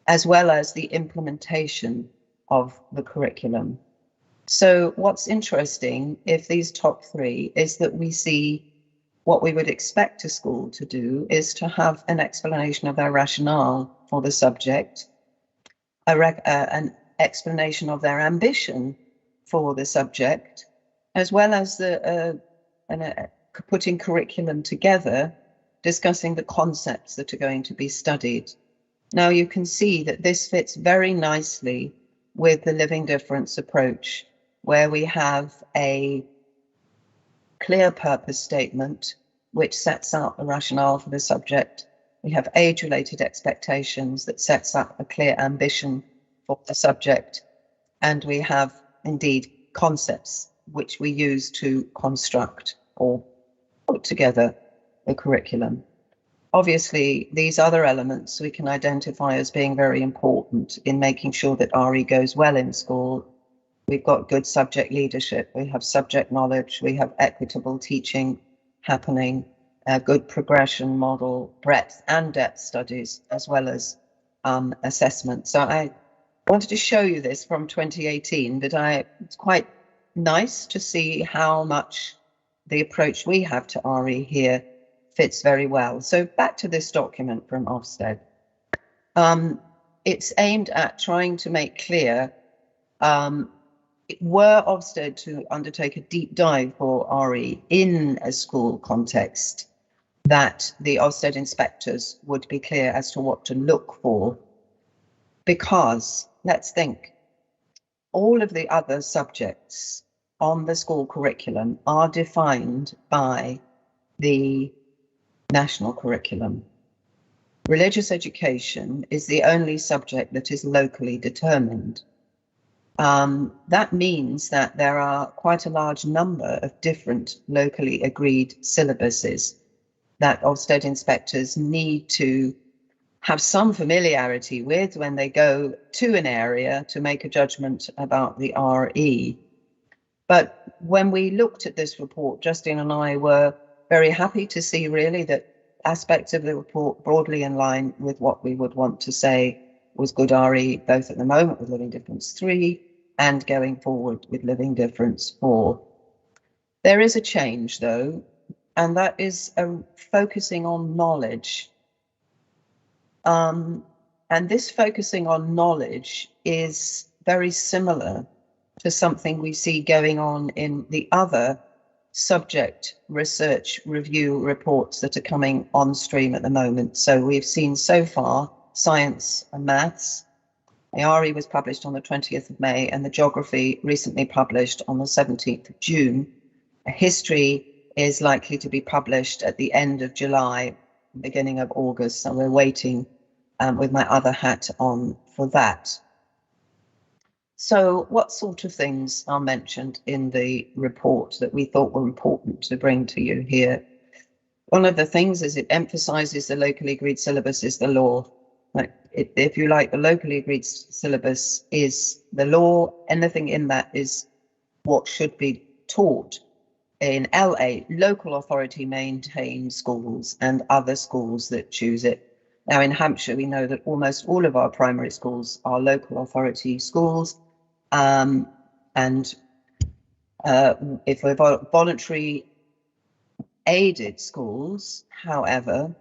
[SPEAKER 6] as well as the implementation of the curriculum. So what's interesting, if these top three, is that we see what we would expect a school to do is to have an explanation of their rationale for the subject, an explanation of their ambition for the subject, as well as putting curriculum together, discussing the concepts that are going to be studied. Now you can see that this fits very nicely with the Living Difference approach, where we have a clear purpose statement which sets out the rationale for the subject. We have age-related expectations that sets out a clear ambition for the subject. And we have indeed concepts which we use to construct or put together the curriculum. Obviously, these other elements we can identify as being very important in making sure that RE goes well in school. We've got good subject leadership, we have subject knowledge, we have equitable teaching happening, a good progression model, breadth and depth studies, as well as assessment. So I wanted to show you this from 2018, but it's quite nice to see how much the approach we have to RE here fits very well. So back to this document from Ofsted. It's aimed at trying to make clear, were Ofsted to undertake a deep dive for RE in a school context, that the Ofsted inspectors would be clear as to what to look for. Because, let's think, all of the other subjects on the school curriculum are defined by the national curriculum. Religious education is the only subject that is locally determined. That means that there are quite a large number of different locally agreed syllabuses that Ofsted inspectors need to have some familiarity with when they go to an area to make a judgment about the RE. But when we looked at this report, Justine and I were very happy to see really that aspects of the report broadly in line with what we would want to say was good RE, both at the moment with Living Difference 3 and going forward with Living Difference 4. There is a change though, and that is focusing on knowledge. And this focusing on knowledge is very similar to something we see going on in the other subject research review reports that are coming on stream at the moment. So we've seen so far science and maths. The RE was published on the 20th of May and the geography recently published on the 17th of June. History is likely to be published at the end of July, beginning of August. So we're waiting with my other hat on for that. So what sort of things are mentioned in the report that we thought were important to bring to you here? One of the things is it emphasizes the locally agreed syllabus is the law. Like if you like, the locally agreed syllabus is the law. Anything in that is what should be taught. In LA, local authority maintained schools and other schools that choose it. Now in Hampshire, we know that almost all of our primary schools are local authority schools. If we're voluntary aided schools, however,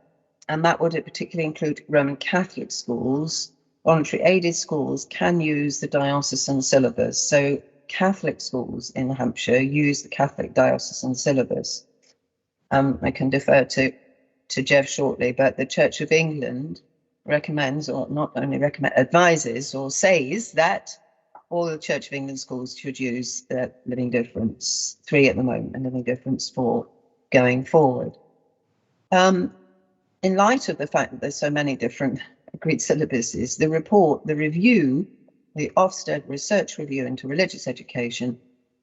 [SPEAKER 6] and that would particularly include Roman Catholic schools, voluntary aided schools can use the diocesan syllabus. So Catholic schools in Hampshire use the Catholic diocesan syllabus. I can defer to Jeff shortly, but the Church of England recommends, or not only recommends, advises or says that all the Church of England schools should use Living Difference 3 at the moment and Living Difference 4 going forward. In light of the fact that there's so many different agreed syllabuses, the report, the review, the Ofsted Research Review into Religious Education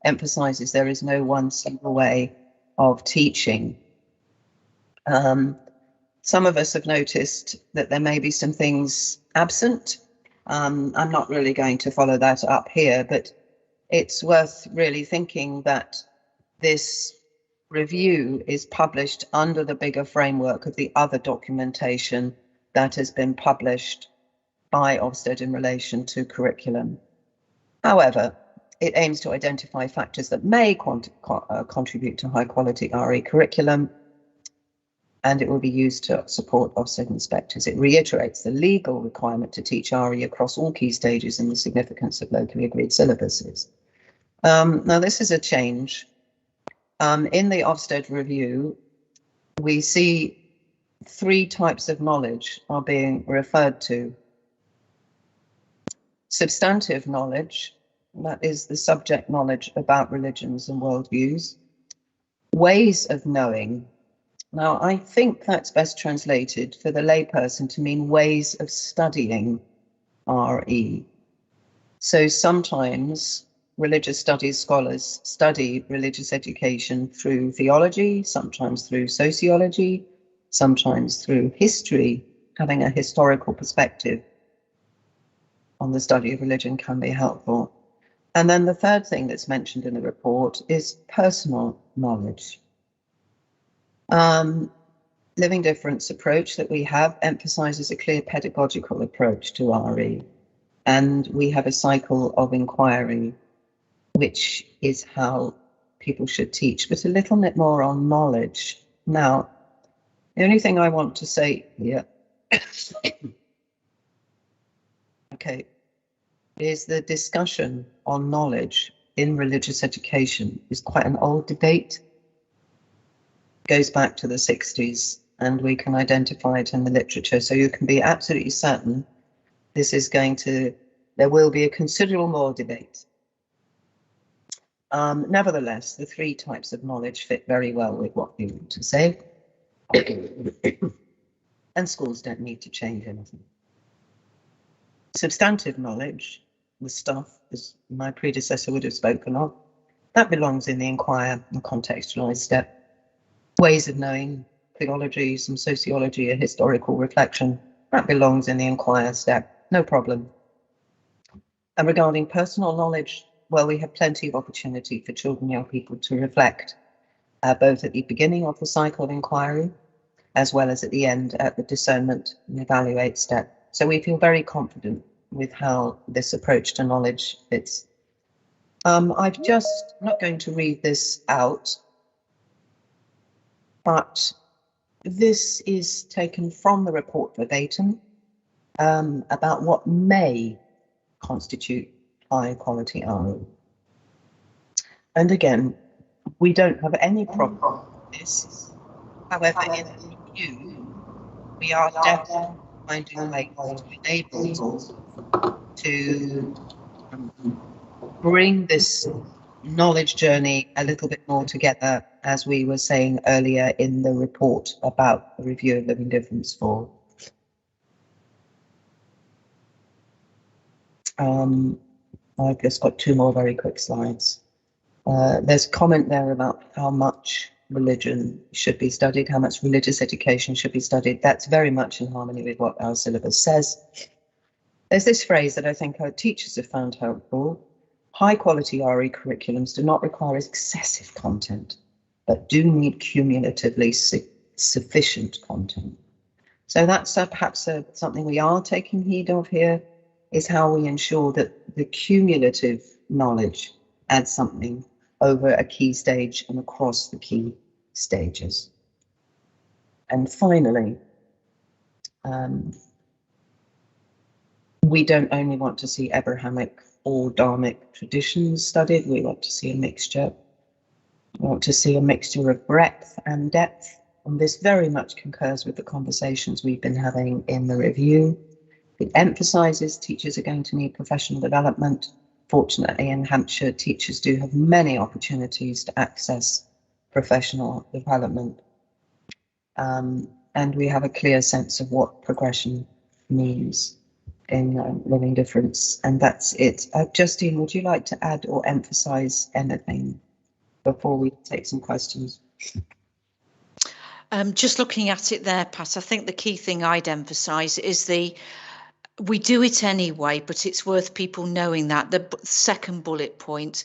[SPEAKER 6] emphasises there is no one single way of teaching. Some of us have noticed that there may be some things absent. I'm not really going to follow that up here, but it's worth really thinking that this review is published under the bigger framework of the other documentation that has been published by Ofsted in relation to curriculum. However, it aims to identify factors that may contribute to high quality RE curriculum, and it will be used to support Ofsted inspectors. It reiterates the legal requirement to teach RE across all key stages and the significance of locally agreed syllabuses. Now, this is a change. In the Ofsted review, we see 3 types of knowledge are being referred to. Substantive knowledge, that is the subject knowledge about religions and worldviews. Ways of knowing. Now, I think that's best translated for the layperson to mean ways of studying RE. So sometimes religious studies scholars study religious education through theology, sometimes through sociology, sometimes through history. Having a historical perspective on the study of religion can be helpful. And then the third thing that's mentioned in the report is personal knowledge. Living Difference approach that we have emphasizes a clear pedagogical approach to RE, and we have a cycle of inquiry, which is how people should teach, but a little bit more on knowledge. Now, the only thing I want to say here, okay, is the discussion on knowledge in religious education is quite an old debate. It goes back to the 60s, and we can identify it in the literature. So you can be absolutely certain this is there will be a considerable more debate. Nevertheless, the three types of knowledge fit very well with what we want to say. And schools don't need to change anything. Substantive knowledge, the stuff, as my predecessor would have spoken of, that belongs in the inquire and contextualise step. Ways of knowing, theology, some sociology, a historical reflection, that belongs in the inquire step, no problem. And regarding personal knowledge, well, we have plenty of opportunity for children and young people to reflect, both at the beginning of the cycle of inquiry, as well as at the end at the discernment and evaluate step. So we feel very confident with how this approach to knowledge fits. I'm not going to read this out, but this is taken from the report verbatim about what may constitute high quality RE. And again, we don't have any problem with this. However, in the review, we are definitely finding ways to enable to bring this knowledge journey a little bit more together, as we were saying earlier in the report about the review of Living Difference 4. I've just got two more very quick slides. There's a comment there about how much religion should be studied, how much religious education should be studied. That's very much in harmony with what our syllabus says. There's this phrase that I think our teachers have found helpful. High quality RE curriculums do not require excessive content, but do need cumulatively sufficient content. So that's perhaps something we are taking heed of here, is how we ensure that the cumulative knowledge adds something over a key stage and across the key stages. And finally, we don't only want to see Abrahamic or Dharmic traditions studied, we want to see a mixture. We want to see a mixture of breadth and depth, and this very much concurs with the conversations we've been having in the review. It emphasises teachers are going to need professional development. Fortunately, in Hampshire, teachers do have many opportunities to access professional development. And we have a clear sense of what progression means in Living Difference. And that's it. Justine, would you like to add or emphasise anything before we take some questions?
[SPEAKER 7] Just looking at it there, Pat, I think the key thing I'd emphasise is we do it anyway, but it's worth people knowing that. The second bullet point,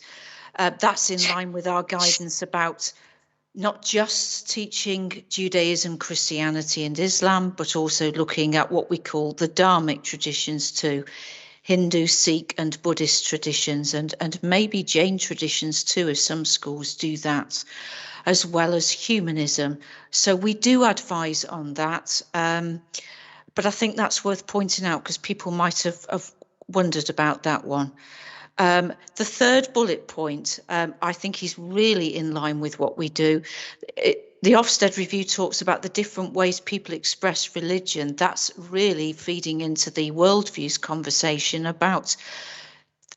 [SPEAKER 7] that's in line with our guidance about not just teaching Judaism, Christianity and Islam, but also looking at what we call the Dharmic traditions too, Hindu, Sikh and Buddhist traditions, and maybe Jain traditions too, if some schools do that, as well as humanism. So we do advise on that. But I think that's worth pointing out because people might have wondered about that one. The third bullet point, I think is really in line with what we do. The Ofsted review talks about the different ways people express religion. That's really feeding into the worldviews conversation about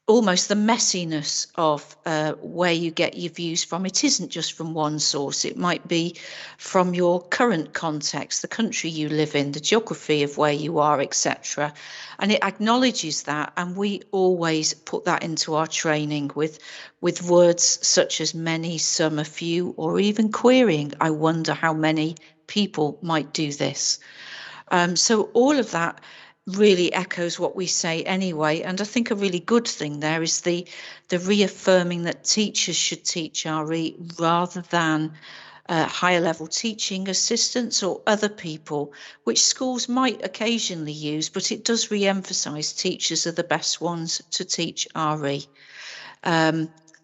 [SPEAKER 7] almost the messiness of where you get your views from. It isn't just from one source. It might be from your current context, the country you live in, the geography of where you are, etc. And it acknowledges that, and we always put that into our training with words such as many, some, a few, or even querying. I wonder how many people might do this. So all of that really echoes what we say anyway, and I think a really good thing there is the reaffirming that teachers should teach RE rather than higher level teaching assistants or other people, which schools might occasionally use, but it does re-emphasise teachers are the best ones to teach RE.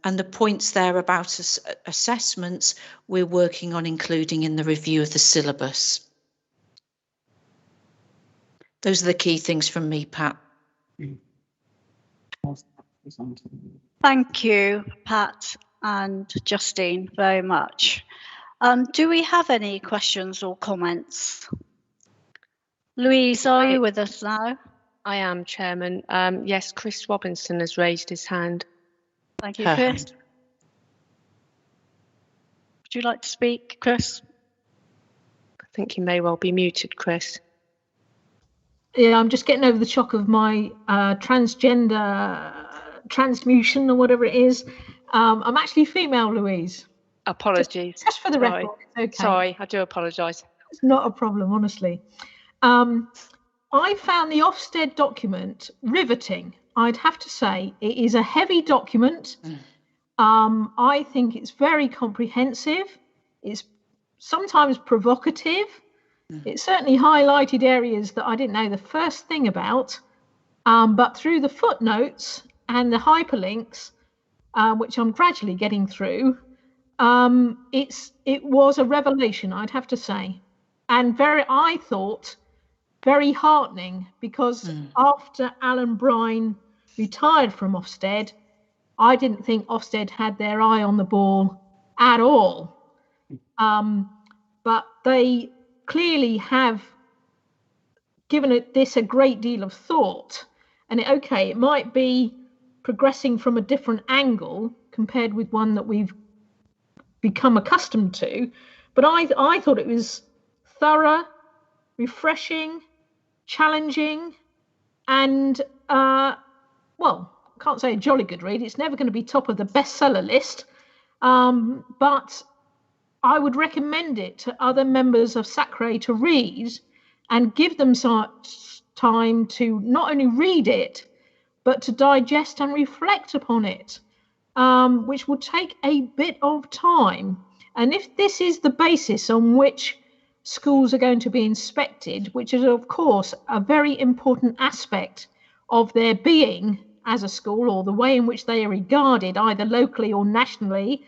[SPEAKER 7] And the points there about assessments, we're working on including in the review of the syllabus. Those are the key things from me, Pat.
[SPEAKER 1] Thank you, Pat and Justine, very much. Do we have any questions or comments? Louise, are you with us now?
[SPEAKER 11] I am, Chairman. Yes, Chris Robinson has raised his hand.
[SPEAKER 1] Thank you, Chris. Would you like to speak, Chris?
[SPEAKER 11] I think you may well be muted, Chris.
[SPEAKER 5] Yeah, I'm just getting over the shock of my transgender transmutation or whatever it is. I'm actually female, Louise.
[SPEAKER 11] Apologies.
[SPEAKER 5] Just for the record. Okay.
[SPEAKER 11] Sorry, I do apologise.
[SPEAKER 5] It's not a problem, honestly. I found the Ofsted document riveting. I'd have to say it is a heavy document. I think it's very comprehensive. It's sometimes provocative. It certainly highlighted areas that I didn't know the first thing about, but through the footnotes and the hyperlinks, which I'm gradually getting through, it was a revelation, I'd have to say, and I thought very heartening, because after Alan Brine retired from Ofsted, I didn't think Ofsted had their eye on the ball at all, but they clearly have given this a great deal of thought. And it might be progressing from a different angle compared with one that we've become accustomed to, but I thought it was thorough, refreshing, challenging, and well, I can't say a jolly good read. It's never going to be top of the bestseller list, but I would recommend it to other members of SACRE to read and give them some time to not only read it, but to digest and reflect upon it, which will take a bit of time. And if this is the basis on which schools are going to be inspected, which is, of course, a very important aspect of their being as a school, or the way in which they are regarded either locally or nationally,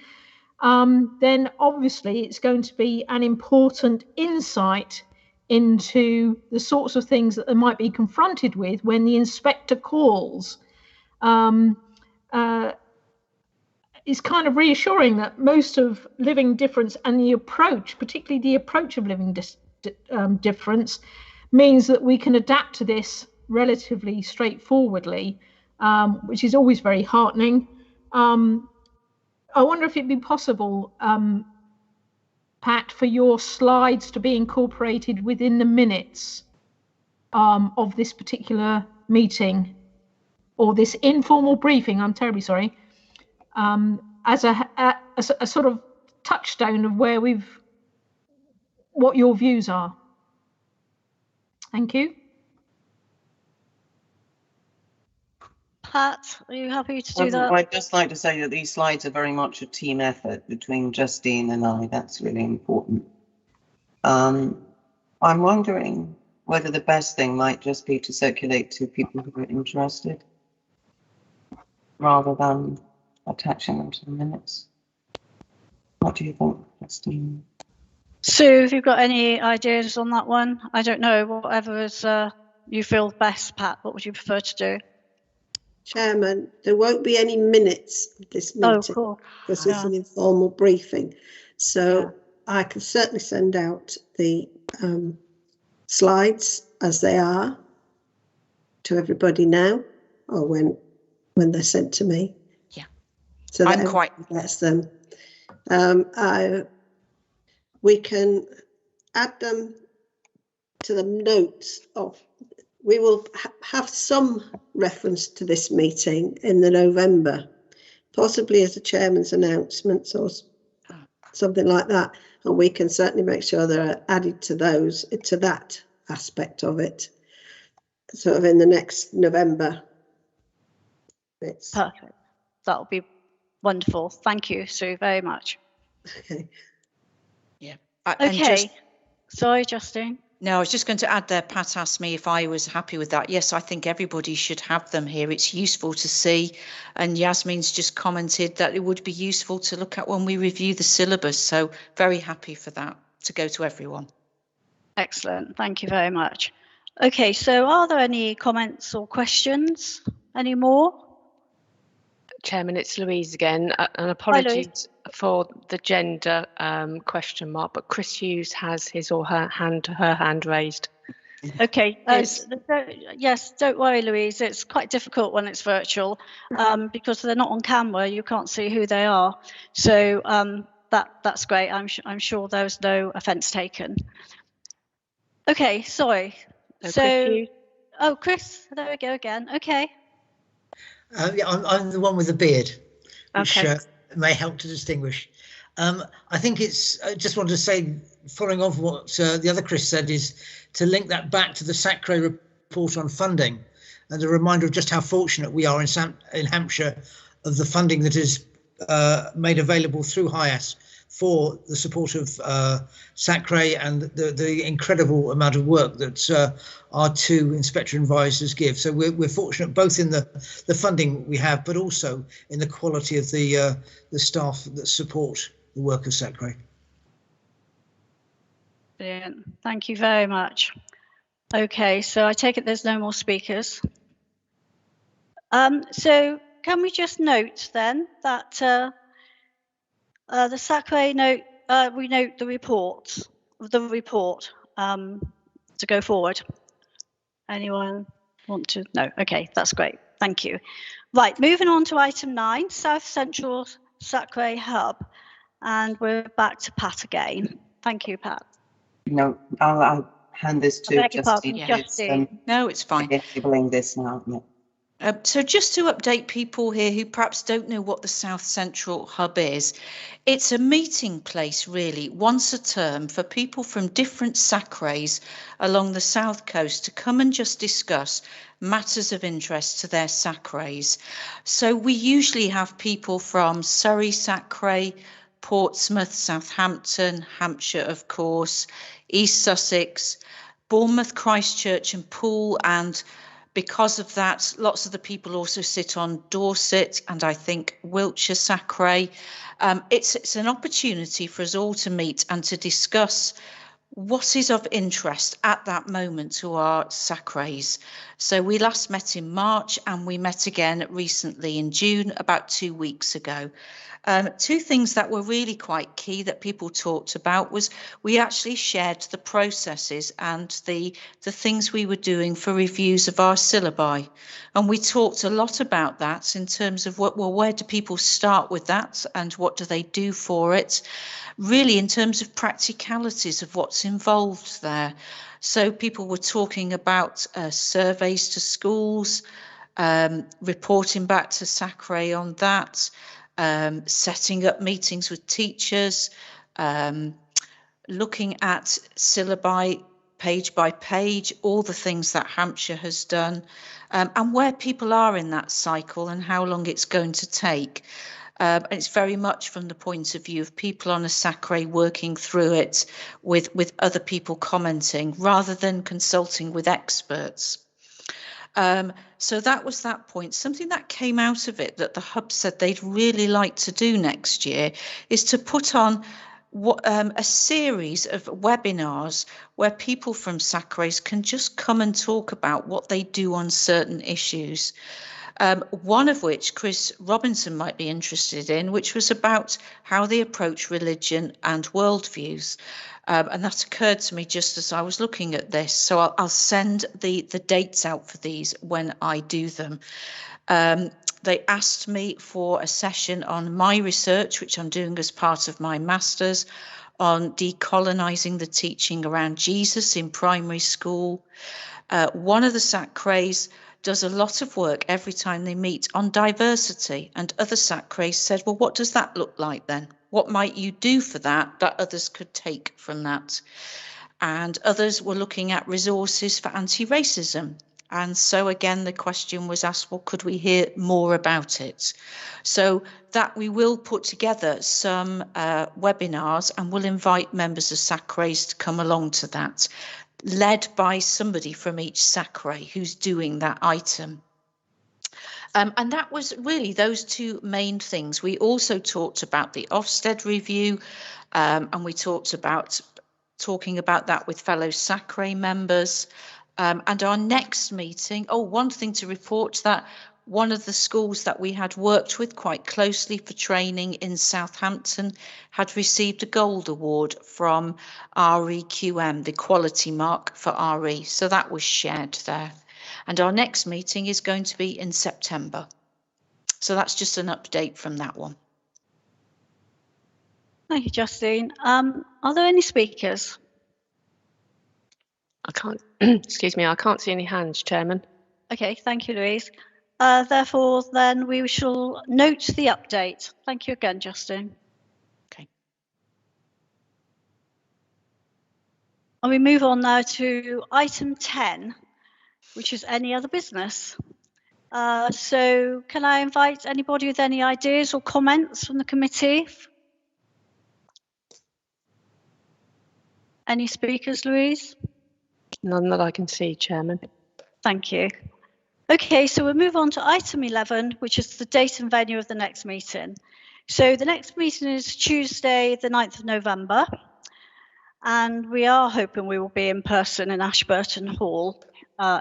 [SPEAKER 5] then obviously it's going to be an important insight into the sorts of things that they might be confronted with when the inspector calls. It's kind of reassuring that most of Living Difference and the approach, particularly the approach of Living Difference, means that we can adapt to this relatively straightforwardly, which is always very heartening. I wonder if it'd be possible, Pat, for your slides to be incorporated within the minutes of this particular meeting, or this informal briefing, I'm terribly sorry, as a sort of touchstone of what your views are. Thank you.
[SPEAKER 1] Pat, are you happy to do that?
[SPEAKER 6] I'd just like to say that these slides are very much a team effort between Justine and I. That's really important. I'm wondering whether the best thing might just be to circulate to people who are interested, rather than attaching them to the minutes. What do you think, Justine?
[SPEAKER 1] Sue, have you got any ideas on that one? I don't know, whatever is you feel best, Pat. What would you prefer to do?
[SPEAKER 2] Chairman, there won't be any minutes of this meeting,
[SPEAKER 1] cool.
[SPEAKER 2] because it's an informal briefing. So I can certainly send out the slides as they are to everybody now, or when they're sent to me.
[SPEAKER 7] Yeah,
[SPEAKER 2] so that everybody gets them. We can add them to the notes of. We will have some reference to this meeting in the November, possibly as a chairman's announcements or something like that. And we can certainly make sure they're added to that aspect of it, sort of in the next November.
[SPEAKER 1] Perfect. That will be wonderful. Thank you, Sue, very much.
[SPEAKER 2] Okay.
[SPEAKER 7] Yeah.
[SPEAKER 1] Okay. Sorry, Justine.
[SPEAKER 7] No, I was just going to add there, Pat asked me if I was happy with that. Yes, I think everybody should have them here. It's useful to see. And Yasmin's just commented that it would be useful to look at when we review the syllabus. So very happy for that to go to everyone.
[SPEAKER 1] Excellent. Thank you very much. Okay, so are there any comments or questions? Any more?
[SPEAKER 11] Chairman, it's Louise again. And
[SPEAKER 1] Louise.
[SPEAKER 11] apologies for the gender question mark, but Chris Hughes has his or her hand raised.
[SPEAKER 1] Okay.
[SPEAKER 11] Yes.
[SPEAKER 1] Yes, don't worry, Louise. It's quite difficult when it's virtual because they're not on camera. You can't see who they are. So that's great. I'm sure there was no offence taken. Okay, sorry.
[SPEAKER 11] Chris,
[SPEAKER 1] Chris, there we go again. Okay.
[SPEAKER 12] Yeah, I'm the one with the beard, which
[SPEAKER 11] okay.
[SPEAKER 12] May help to distinguish. I think I just wanted to say, following off what the other Chris said, is to link that back to the SACRE report on funding, and a reminder of just how fortunate we are in Hampshire of the funding that is made available through HIAS for the support of SACRE and the incredible amount of work that our two inspector advisors give. So we're fortunate both in the funding we have, but also in the quality of the staff that support the work of SACRE.
[SPEAKER 1] Brilliant. Thank you very much. Okay, so I take it there's no more speakers. So can we just note then that the SACRE note, we note the report to go forward. Anyone want to? No. Okay, that's great. Thank you. Right, moving on to item 9, South Central SACRE Hub, and we're back to Pat again. Thank you, Pat.
[SPEAKER 6] No, I'll hand this to
[SPEAKER 1] Justine.
[SPEAKER 6] Justine.
[SPEAKER 7] No, it's fine.
[SPEAKER 6] Enabling this now. Yeah.
[SPEAKER 7] So just to update people here who perhaps don't know what the South Central Hub is, it's a meeting place really once a term for people from different SACREs along the South Coast to come and just discuss matters of interest to their SACREs. So we usually have people from Surrey SACRE, Portsmouth, Southampton, Hampshire of course, East Sussex, Bournemouth, Christchurch and Poole, and because of that, lots of the people also sit on Dorset and I think Wiltshire SACRE. It's an opportunity for us all to meet and to discuss what is of interest at that moment to our SACREs. So we last met in March and we met again recently in June, about 2 weeks ago. Two things that were really quite key that people talked about was we actually shared the processes and the things we were doing for reviews of our syllabi. And we talked a lot about that in terms of where do people start with that and what do they do for it? Really in terms of practicalities of what's involved there. So people were talking about surveys to schools, reporting back to SACRE on that, setting up meetings with teachers, looking at syllabi page by page, all the things that Hampshire has done, and where people are in that cycle and how long it's going to take. And it's very much from the point of view of people on a SACRE working through it with other people commenting rather than consulting with experts. So that was that point. Something that came out of it that the Hub said they'd really like to do next year is to put on a series of webinars where people from SACREs can just come and talk about what they do on certain issues. One of which Chris Robinson might be interested in, which was about how they approach religion and worldviews. And that occurred to me just as I was looking at this. So I'll send the dates out for these when I do them. They asked me for a session on my research, which I'm doing as part of my master's, on decolonising the teaching around Jesus in primary school. One of the SACREs does a lot of work every time they meet on diversity, and other SACREs said, well, what does that look like then? What might you do for that others could take from that? And others were looking at resources for anti-racism. And so again, the question was asked, well, could we hear more about it? So that we will put together some webinars and we'll invite members of SACREs to come along to that. led by somebody from each sacre who's doing that item. And that was really those two main things. We also talked about the Ofsted review, and we talked about talking about that with fellow sacre members. And our next meeting, one thing to report, that one of the schools that we had worked with quite closely for training in Southampton had received a gold award from REQM, the quality mark for RE. So that was shared there. And our next meeting is going to be in September. So that's just an update from that one.
[SPEAKER 1] Thank you, Justine. Are there any speakers?
[SPEAKER 11] I can't, excuse me, I can't see any hands, Chairman.
[SPEAKER 1] Okay, thank you, Louise. Therefore, then we shall note the update. Thank you again, Justine.
[SPEAKER 7] Okay.
[SPEAKER 1] And we move on now to item 10, which is any other business. So can I invite anybody with any ideas or comments from the committee? Any speakers, Louise?
[SPEAKER 11] None that I can see, Chairman.
[SPEAKER 1] Thank you. Okay, so we'll move on to item 11, which is the date and venue of the next meeting. So the next meeting is Tuesday, the 9th of November, and we are hoping we will be in person in Ashburton Hall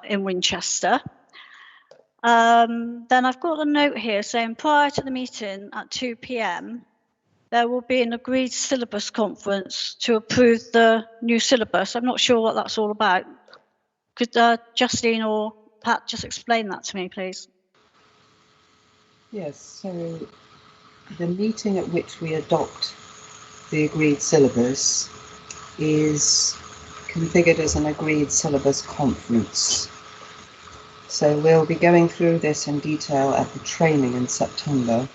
[SPEAKER 1] in Winchester. Then I've got a note here saying prior to the meeting at 2 p.m, there will be an agreed syllabus conference to approve the new syllabus. I'm not sure what that's all about. Could Justine or Pat just explain that to me, please?
[SPEAKER 6] Yes, so the meeting at which we adopt the agreed syllabus is configured as an agreed syllabus conference. So we'll be going through this in detail at the training in September.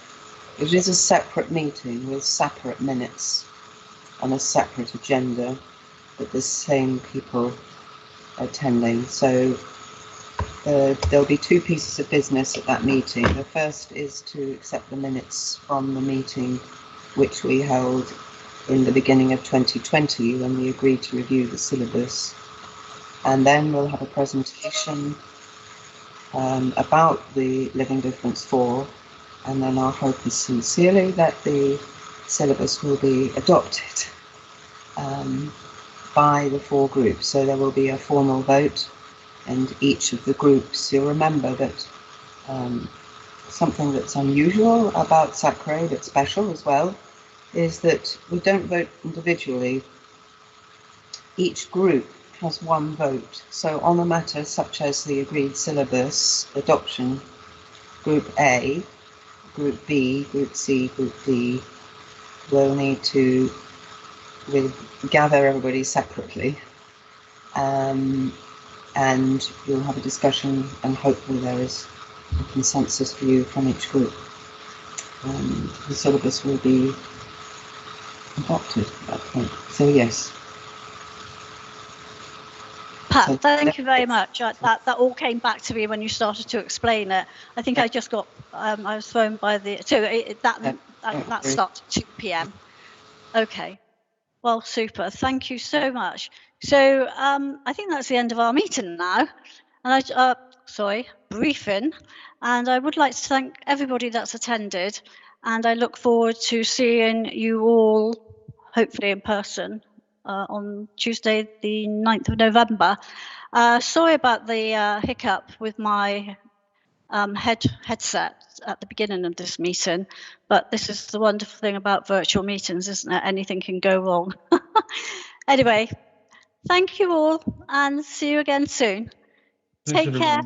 [SPEAKER 6] It is a separate meeting with separate minutes and a separate agenda, but the same people attending. So there'll be two pieces of business at that meeting. The first is to accept the minutes from the meeting which we held in the beginning of 2020 when we agreed to review the syllabus. And then we'll have a presentation about the Living Difference 4, and then our hope is sincerely that the syllabus will be adopted by the 4 groups. So there will be a formal vote, and each of the groups, you'll remember that something that's unusual about Sacre, but special as well, is that we don't vote individually. Each group has one vote. So on a matter such as the agreed syllabus adoption, Group A, Group B, Group C, Group D will need to gather everybody separately, and we'll have a discussion, and hopefully there is a consensus view from each group. The syllabus will be adopted at that point. So yes.
[SPEAKER 1] Pat, thank you very much. That all came back to me when you started to explain it. I think I just got, I was thrown by the, so that starts at 2 p.m. Okay, well, super. Thank you so much. So I think that's the end of our meeting now. And briefing. And I would like to thank everybody that's attended. And I look forward to seeing you all, hopefully in person, on Tuesday, the 9th of November. Sorry about the hiccup with my headset at the beginning of this meeting, but this is the wonderful thing about virtual meetings, isn't it? Anything can go wrong. Anyway, thank you all and see you again soon. Take care.